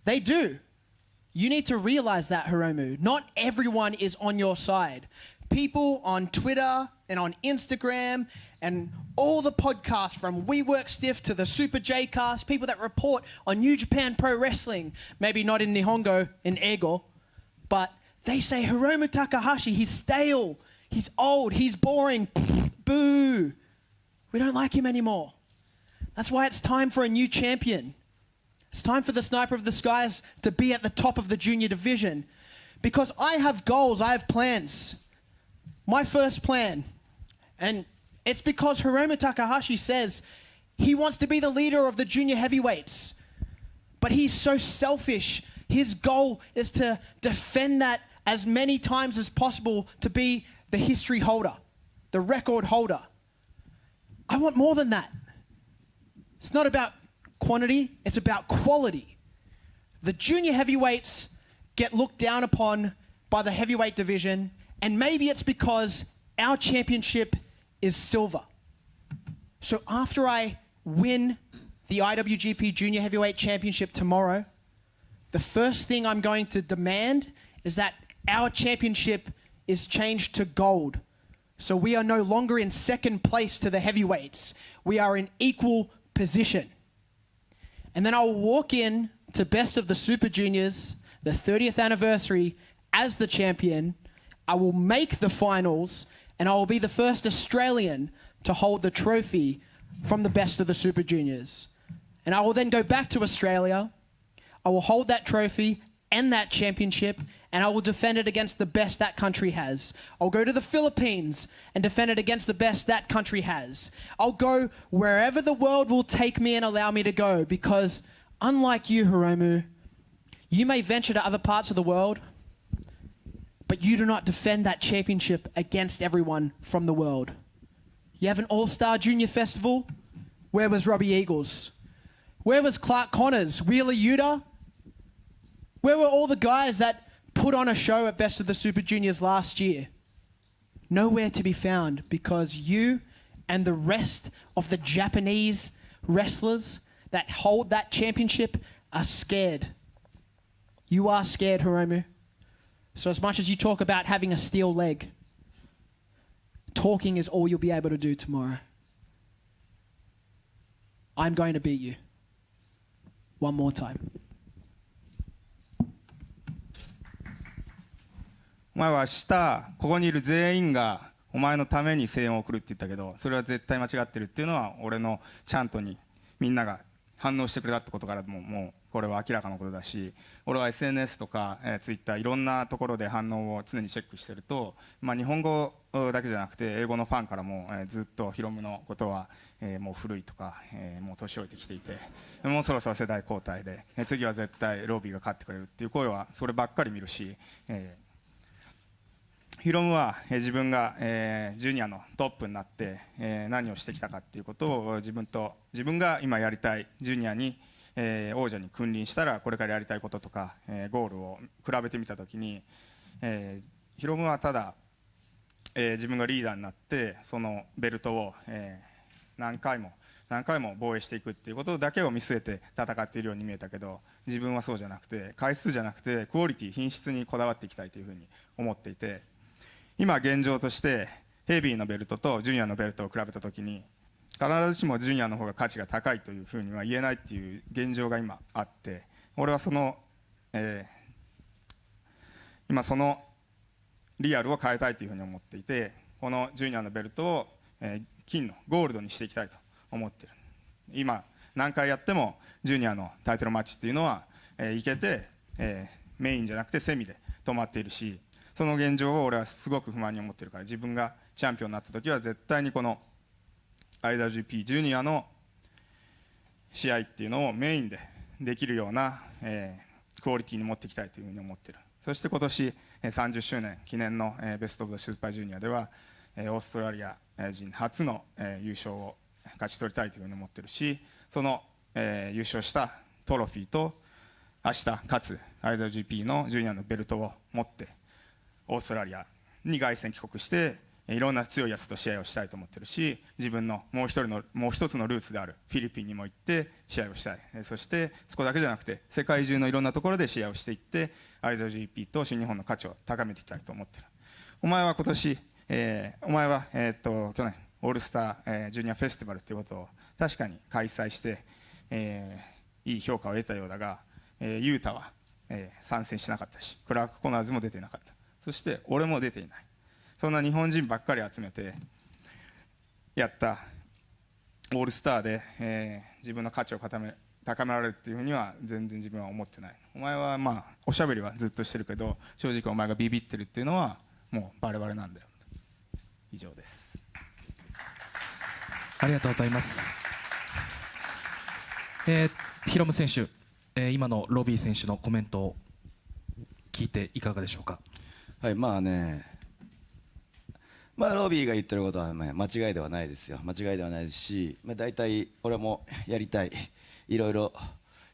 They do. You need to realize that, Hiromu. Not everyone is on your side. People on Twitter and on Instagram and all the podcasts from We Work Stiff to the Super J-Cast, people that report on New Japan Pro Wrestling, maybe not in Nihongo, in Ego, but they say Hiromu Takahashi, he's stale, he's old, he's boring, boo. We don't like him anymore. That's why it's time for a new champion. It's time for the Sniper of the Skies to be at the top of the junior division. Because I have goals, I have plans. My first plan, and it's because Hiromu Takahashi says he wants to be the leader of the junior heavyweights. But he's so selfish. His goal is to defend that as many times as possible to be the history holder, the record holder. I want more than that. It's not about quantity, it's about quality. The junior heavyweights get looked down upon by the heavyweight division, and maybe it's because our championship is silver. So after I win the IWGP Junior Heavyweight Championship tomorrow, the first thing I'm going to demand is that our championship is changed to gold. So we are no longer in second place to the heavyweights. We are in equal position. And then I'll walk in to Best of the Super Juniors, the 30th anniversary, as the champion. I will make the finals, and I will be the first Australian to hold the trophy from the Best of the Super Juniors. And I will then go back to Australia. I will hold that trophy and that championship, and I will defend it against the best that country has. I'll go to the Philippines and defend it against the best that country has. I'll go wherever the world will take me and allow me to go, because unlike you, Hiromu, you may venture to other parts of the world, but you do not defend that championship against everyone from the world. You have an All-Star Junior Festival? Where was Robbie Eagles? Where was Clark Connors? Wheeler Yuta? Where were all the guys that put on a show at Best of the Super Juniors last year? Nowhere to be found, because you and the rest of the Japanese wrestlers that hold that championship are scared. You are scared, Hiromu. So as much as you talk about having a steel leg, talking is all you'll be able to do tomorrow. I'm going to beat you. One more time. お前は明日ここにいる全員がお前のために声援を送るって言ったけど、それは絶対間違ってるっていうのは俺のチャントにみんなが反応してくれたってことからもうこれは明らかなことだし、俺は SNS とか、Twitter いろんなところで反応を常にチェックしてると、日本語だけじゃなくて英語のファンからも、ずっとヒロムのことは、もう古いとか、もう年老いてきていて、もうそろそろ世代交代で、次は絶対ロビーが勝ってくれるっていう声はそればっかり見るし、ヒロムは自分がジュニアのトップになって何をしてきたかっていうことを自分が今やりたいジュニアに王者に君臨したらこれからやりたいこととかゴールを比べてみたときにヒロムはただ自分がリーダーになってそのベルトを何回も防衛していくっていうことだけを見据えて戦っているように見えたけど、自分はそうじゃなくて回数じゃなくてクオリティ品質にこだわっていきたいというふうに思っていて、今現状としてヘビーのベルトとジュニアのベルトを比べたときに必ずしもジュニアの方が価値が高いというふうには言えないっていう現状が今あって、俺はその今そのリアルを変えたいというふうに思っていて、このジュニアのベルトを、金のゴールドにしていきたいと思っている。今何回やってもジュニアのタイトルマッチっていうのは、いけて、メインじゃなくてセミで止まっているし、その現状を俺はすごく不満に思っているから、自分がチャンピオンになった時は絶対にこの IWGP ジュニアの試合っていうのをメインでできるような、クオリティに持っていきたいというふうに思っている。そして今年30周年記念のベスト・オブ・ザ・スーパージュニアではオーストラリア人初の優勝を勝ち取りたいというふうに思っているし、その優勝したトロフィーと明日勝つ IWGP のジュニアのベルトを持ってオーストラリアに凱旋帰国していろんな強いやつと試合をしたいと思ってるし、自分のもう一つのルーツであるフィリピンにも行って試合をしたい。そしてそこだけじゃなくて世界中のいろんなところで試合をしていって IWGP と新日本の価値を高めていきたいと思ってる。お前は今年、お前は、去年オールスター、ジュニアフェスティバルということを確かに開催して、いい評価を得たようだが、ユータは、参戦しなかったし、クラーク・コナーズも出ていなかった。そして俺も出ていない。そんな日本人ばっかり集めてやったオールスターで、自分の価値を高められるっていうふうには全然自分は思ってない。お前はまあおしゃべりはずっとしてるけど、正直お前がビビってるっていうのはもうバレバレなんだよ。以上です。ありがとうございます。ヒロム選手、今のロビー選手のコメントを聞いていかがでしょうか。はい、まあね、ロビーが言ってることは、間違いではないですよ。間違いではないですし、大体俺もやりたい、いろいろ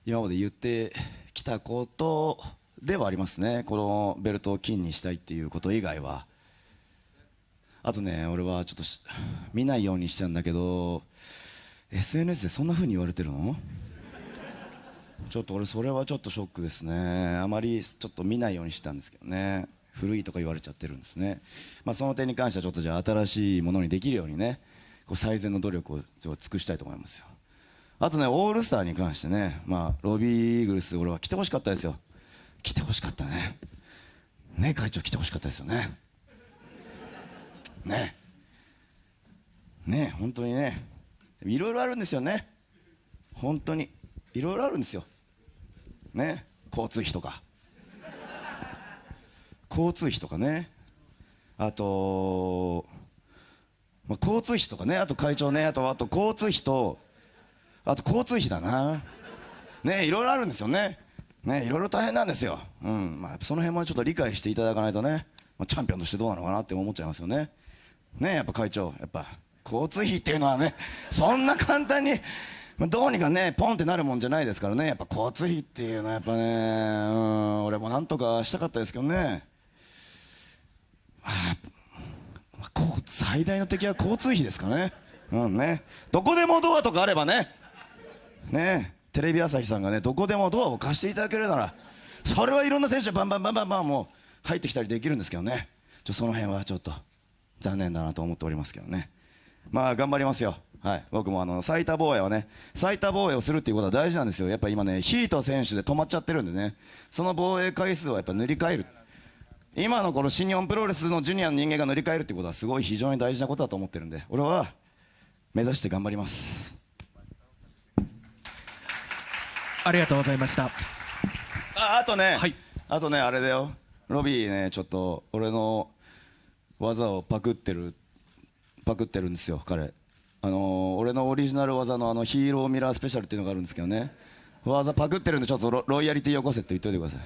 今まで言ってきたことではありますね。このベルトを金にしたいっていうこと以外は。あとね、俺はちょっと見ないようにしたんだけど、SNS でそんな風に言われてるの？ちょっと俺それはちょっとショックですね。あまりちょっと見ないようにしたんですけどね。古いとか言われちゃってるんですね。その点に関してはちょっとじゃあ新しいものにできるようにね、最善の努力を尽くしたいと思いますよ。あとね、オールスターに関してね、ロビーイーグルス俺は来てほしかったですよ。来てほしかったね。ね、会長来てほしかったですよね。ね、本当にね、いろいろあるんですよね。本当にいろいろあるんですよ。ね、交通費とか。交通費とかね、あと、交通費とかね、あと会長ね、あと交通費と、あと交通費だな、ね、いろいろあるんですよね、ね、いろいろ大変なんですよ、その辺もちょっと理解していただかないとね、チャンピオンとしてどうなのかなって思っちゃいますよね、やっぱ会長、やっぱ交通費っていうのはね、そんな簡単に、どうにかね、ポンってなるもんじゃないですからね、やっぱ交通費っていうのはやっぱね、俺もなんとかしたかったですけどね。最大の敵は交通費ですかね。どこでもドアとかあればね、テレビ朝日さんがね、どこでもドアを貸していただけるなら、それはいろんな選手バンバンもう入ってきたりできるんですけどね。その辺はちょっと残念だなと思っておりますけどね。頑張りますよ。僕も最多防衛をね、最多防衛をするっていうことは大事なんですよ。やっぱ今ね、ヒート選手で止まっちゃってるんでね、その防衛回数をやっぱ塗り替える。今のこの新日本プロレスのジュニアの人間が塗り替えるってことはすごい非常に大事なことだと思ってるんで、俺は目指して頑張ります。ありがとうございました。あとね、あれだよ、ロビーね、ちょっと俺の技をパクってるんですよ、彼。俺のオリジナル技のヒーローミラースペシャルっていうのがあるんですけどね、技パクってるんで、ちょっとロイヤリティよこせって言っといてください。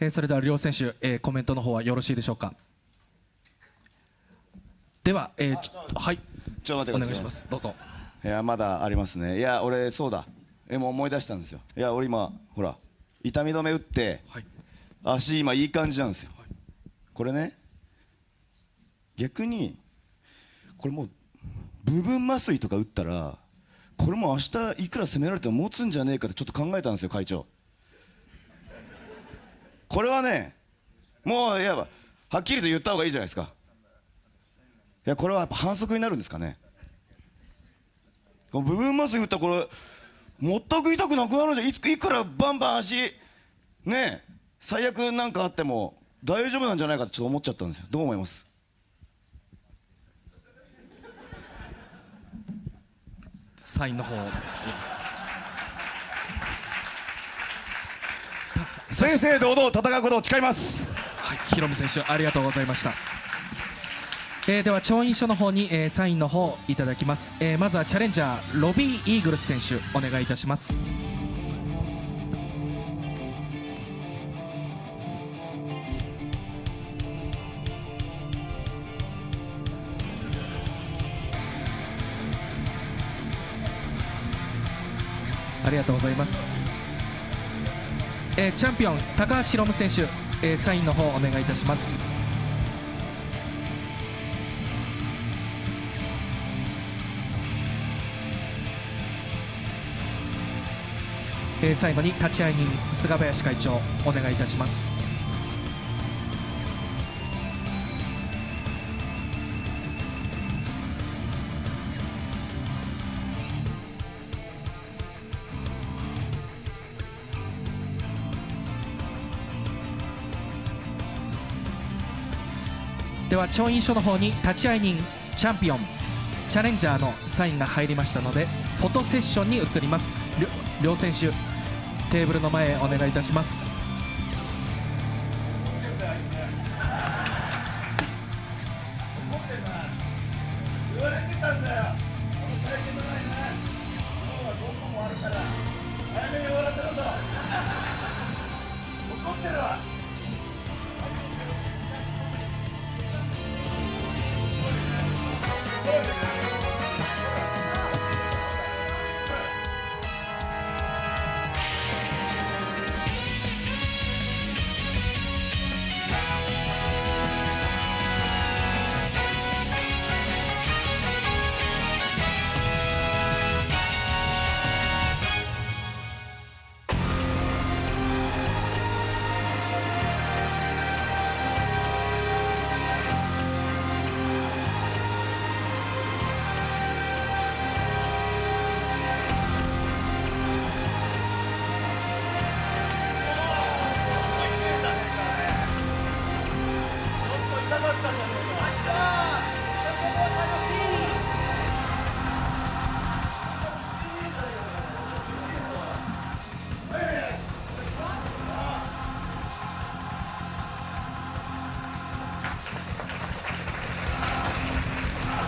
それでは両選手、コメントの方はよろしいでしょうか。では、はい、お願いします。どうぞ。いや、まだありますね。いや、俺そうだ、もう思い出したんですよ。いや、俺今ほら痛み止め打って、足今いい感じなんですよ。これね、逆にこれもう部分麻酔とか打ったら、これも明日いくら攻められても持つんじゃねえかってちょっと考えたんですよ、会長。これはね、もういわばはっきりと言った方がいいじゃないですか。いや、これはやっぱ反則になるんですかね。この部分麻酔打ったらこれ全く痛くなくなるんじゃ、いくらバンバン足ね、最悪なんかあっても大丈夫なんじゃないかとちょっと思っちゃったんですよ。どう思います？サインの方いいですか。正々堂々戦うことを誓います。はい、ヒロム選手ありがとうございました。では調印書の方に、サインの方いただきます。まずはチャレンジャーロビー・イーグルス選手お願いいたします。ありがとうございます。チャンピオン高橋宏夢選手、サインの方お願いいたします。最後に立会人菅林会長お願いいたします。では調印書の方に立会人チャンピオンチャレンジャーのサインが入りましたのでフォトセッションに移ります。両選手テーブルの前へお願いいたします。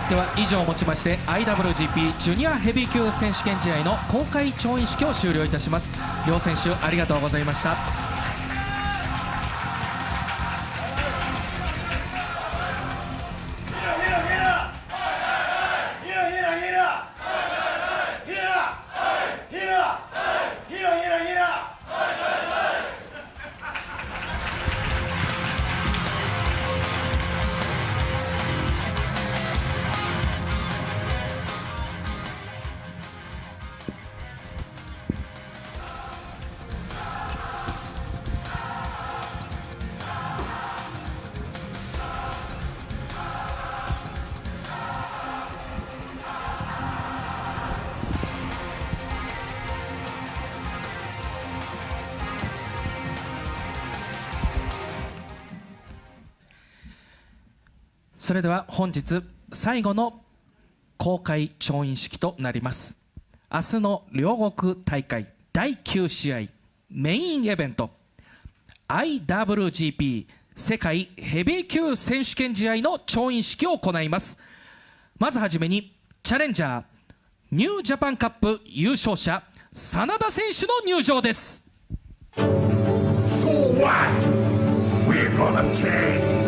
では以上をもちまして IWGP ジュニアヘビー級選手権試合の公開調印式を終了いたします。両選手ありがとうございました。それでは本日最後の公開調印式となります。明日の両国大会第9試合メインイベント IWGP 世界ヘビー級選手権試合の調印式を行います。まずはじめにチャレンジャーニュージャパンカップ優勝者真田選手の入場です。 So what? We're gonna change.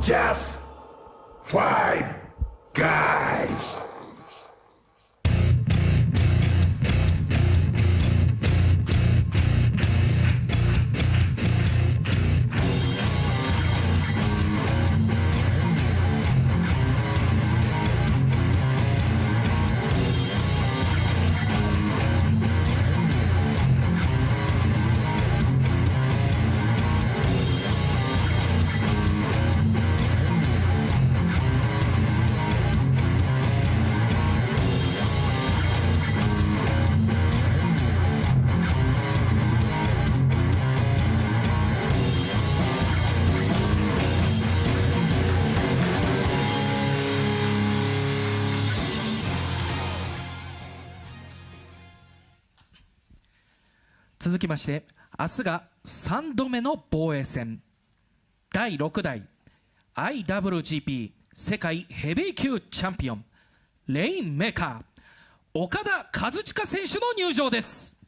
Just 5 guys. 続きまして明日が3度目の防衛戦、第6代 IWGP 世界ヘビー級チャンピオンレインメーカー岡田和親選手の入場です。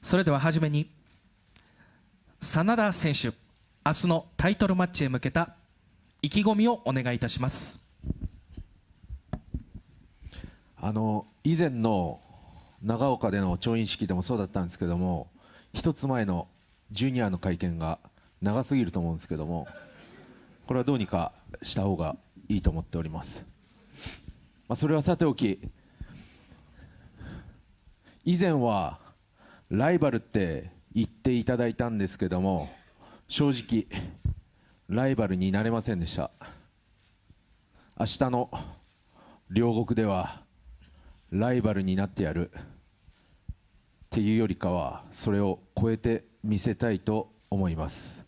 それでは初めに真田選手、明日のタイトルマッチへ向けた意気込みをお願いいたします。以前の長岡での調印式でもそうだったんですけども、一つ前のジュニアの会見が長すぎると思うんですけども、これはどうにかした方がいいと思っております。それはさておき、以前はライバルって言っていただいたんですけども、正直ライバルになれませんでした。明日の両国ではライバルになってやるっていうよりかは、それを超えて見せたいと思います。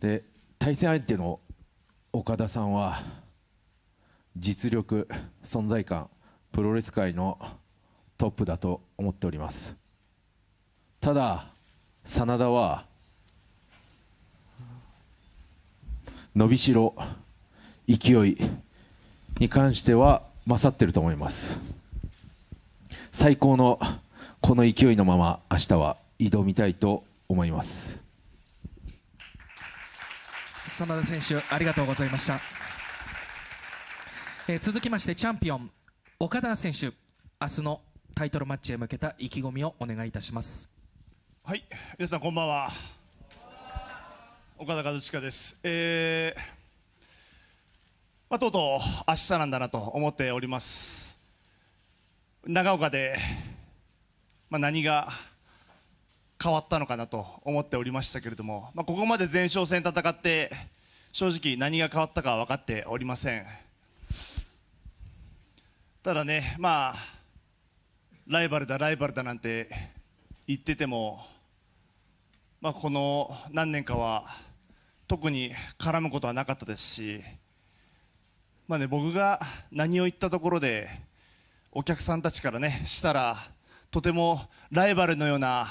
で、対戦相手の岡田さんは実力、存在感、プロレス界のトップだと思っております。ただ真田は伸びしろ、勢いに関しては勝っていると思います。最高のこの勢いのまま明日は挑みたいと思います。真田選手、ありがとうございました。続きましてチャンピオン岡田選手、明日のタイトルマッチへ向けた意気込みをお願いいたします。はい、皆さんこんばんは。岡田和親です。とうとう明日なんだなと思っております。長岡で、何が変わったのかなと思っておりましたけれども、ここまで前哨戦戦って正直何が変わったかは分かっておりません。ただね、ライバルだなんて言ってても、この何年かは特に絡むことはなかったですし、僕が何を言ったところでお客さんたちからしたらとてもライバルのような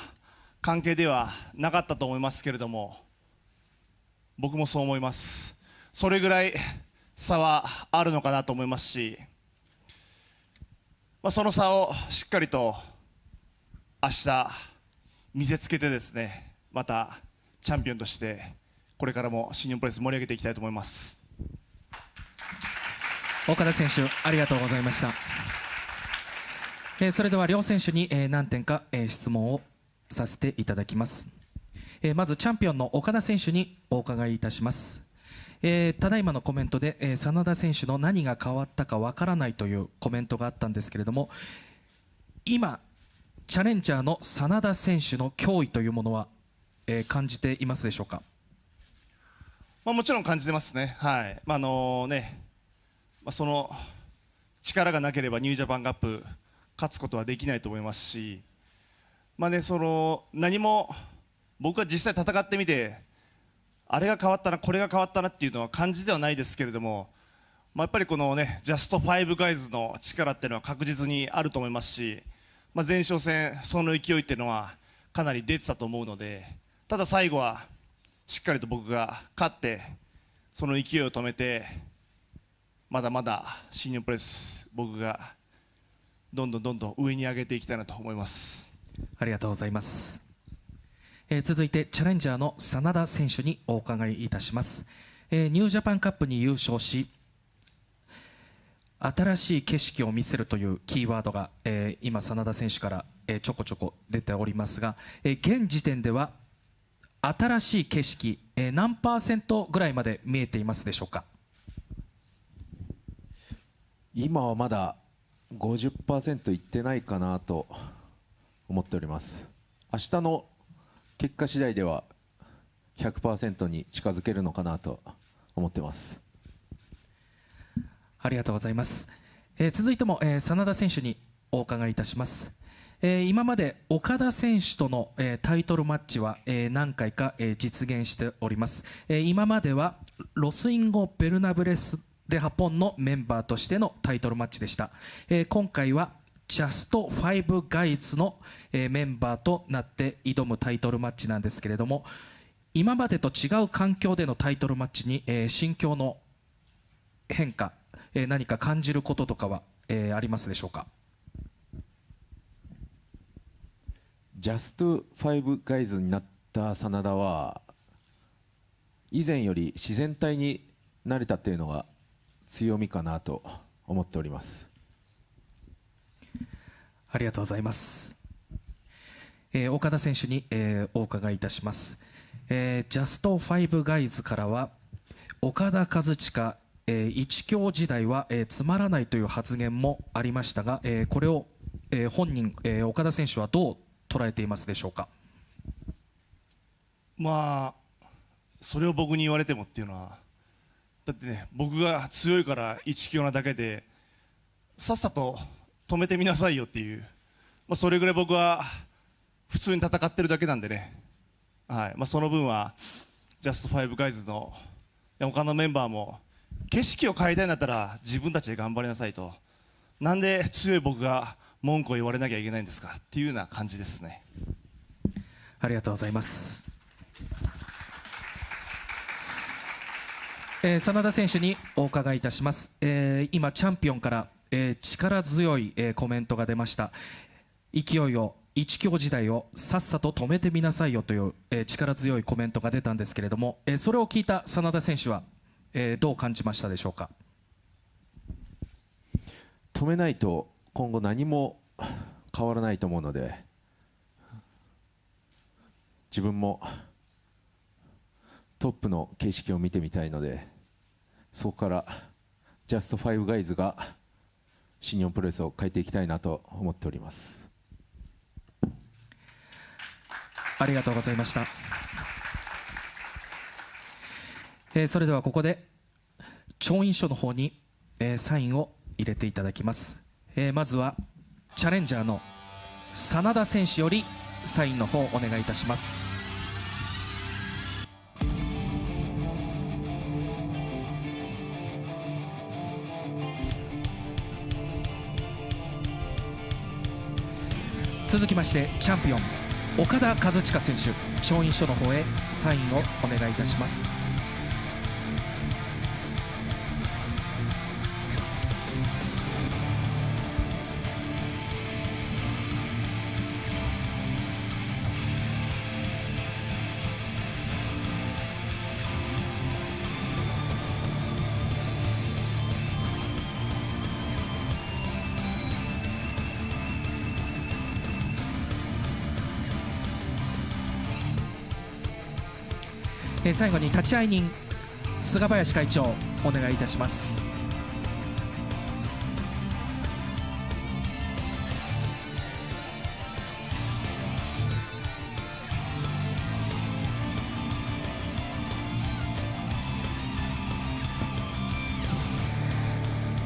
関係ではなかったと思いますけれども、僕もそう思います。それぐらい差はあるのかなと思いますし、その差をしっかりと明日見せつけてですね、またチャンピオンとしてこれからも新日本プロレス盛り上げていきたいと思います。岡田選手、ありがとうございました。それでは両選手に何点か質問をさせていただきます。まずチャンピオンの岡田選手にお伺いいたします。ただいまのコメントで、真田選手の何が変わったかわからないというコメントがあったんですけれども、今チャレンジャーの真田選手の脅威というものは、感じていますでしょうか。もちろん感じてますね。はい。その力がなければニュージャパンカップ勝つことはできないと思いますし、何も僕は実際戦ってみて、あれが変わったな、これが変わったなっていうのは感じではないですけれども、やっぱりこのジャスト5ガイズの力っていうのは確実にあると思いますし、前哨戦その勢いっていうのはかなり出てたと思うので、ただ最後はしっかりと僕が勝ってその勢いを止めて、まだまだ新日本プロレス僕がどんどん上に上げていきたいなと思います。ありがとうございます。続いてチャレンジャーの真田選手にお伺いいたします。ニュージャパンカップに優勝し、新しい景色を見せるというキーワードが、今、真田選手から、ちょこちょこ出ておりますが、現時点では新しい景色、何%ぐらいまで見えていますでしょうか。今はまだ 50% いってないかなと思っております。明日の結果次第では 100% に近づけるのかなと思ってます。ありがとうございます。続いても、真田選手にお伺いいたします。今まで岡田選手との、タイトルマッチは、何回か、実現しております。今まではロスインゴ・ベルナブレス・デ・ハポンのメンバーとしてのタイトルマッチでした。今回はジャスト5ガイズの、メンバーとなって挑むタイトルマッチなんですけれども、今までと違う環境でのタイトルマッチに、心境の変化、何か感じることとかは、ありますでしょうか。ジャスト5ガイズになった真田は以前より自然体になれたというのが強みかなと思っております。ありがとうございます。岡田選手に、お伺いいたします。ジャスト5ガイズからは岡田和親、一強時代は、つまらないという発言もありましたが、これを、本人、岡田選手はどう捉えていますでしょうか。まあそれを僕に言われてもっていうのは、だってね、僕が強いから一強なだけでさっさと止めてみなさいよっていう、それぐらい僕は普通に戦ってるだけなんでね、はい、その分はジャスト5ガイズの他のメンバーも景色を変えたいんだったら自分たちで頑張りなさいと、なんで強い僕が文句を言われなきゃいけないんですかっていうような感じですね。ありがとうございます。真田選手にお伺いいたします。今チャンピオンから、力強い、コメントが出ました。勢いを一強時代をさっさと止めてみなさいよという、力強いコメントが出たんですけれども、それを聞いた真田選手は、どう感じましたでしょうか。止めないと今後何も変わらないと思うので、自分もトップの景色を見てみたいので、そこからジャスト5ガイズが新日本プロレスを変えていきたいなと思っております。ありがとうございました。それではここで調印書の方に、サインを入れていただきます。まずはチャレンジャーの真田選手よりサインの方お願いいたします。続きましてチャンピオン岡田和親選手、調印書の方へサインをお願いいたします。最後に立会人菅林会長お願いいたします。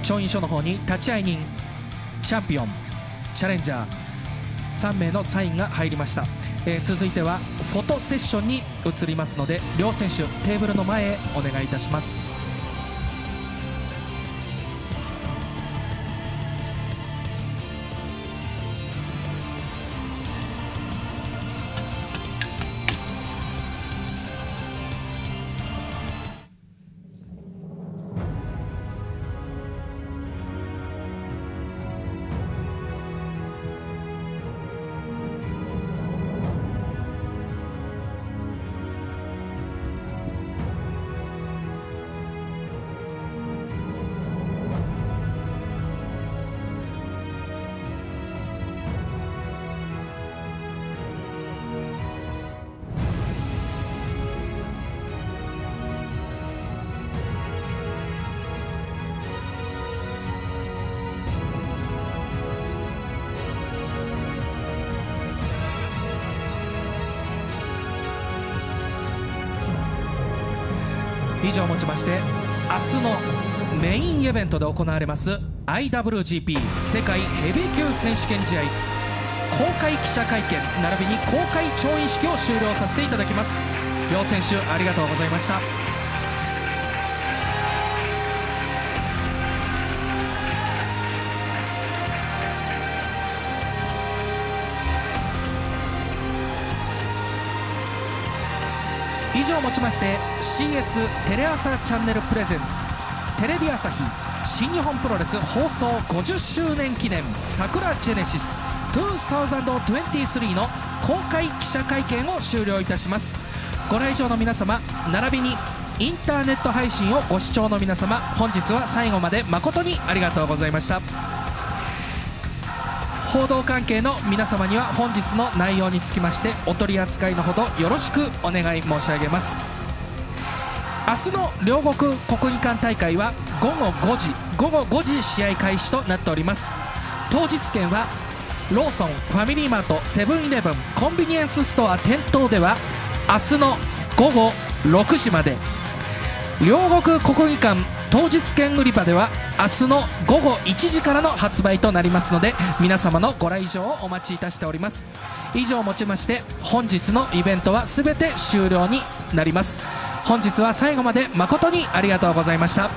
調印書の方に立会人、チャンピオン、チャレンジャー3名のサインが入りました。続いてはフォトセッションに移りますので、両選手テーブルの前へお願いいたします。以上をもちまして明日のメインイベントで行われます IWGP 世界ヘビー級選手権試合公開記者会見並びに公開調印式を終了させていただきます。両選手ありがとうございました。以上をもちまして CS テレ朝チャンネルプレゼンツテレビ朝日新日本プロレス放送50周年記念桜ジェネシス2023の公開記者会見を終了いたします。ご来場の皆様並びにインターネット配信をご視聴の皆様、本日は最後まで誠にありがとうございました。報道関係の皆様には本日の内容につきましてお取り扱いのほどよろしくお願い申し上げます。明日の両国国技館大会は午後5時試合開始となっております。当日券はローソン、ファミリーマート、セブンイレブン、コンビニエンスストア店頭では明日の午後6時まで、両国国技館当日券売り場では明日の午後1時からの発売となりますので、皆様のご来場をお待ちいたしております。以上をもちまして本日のイベントは全て終了になります。本日は最後まで誠にありがとうございました。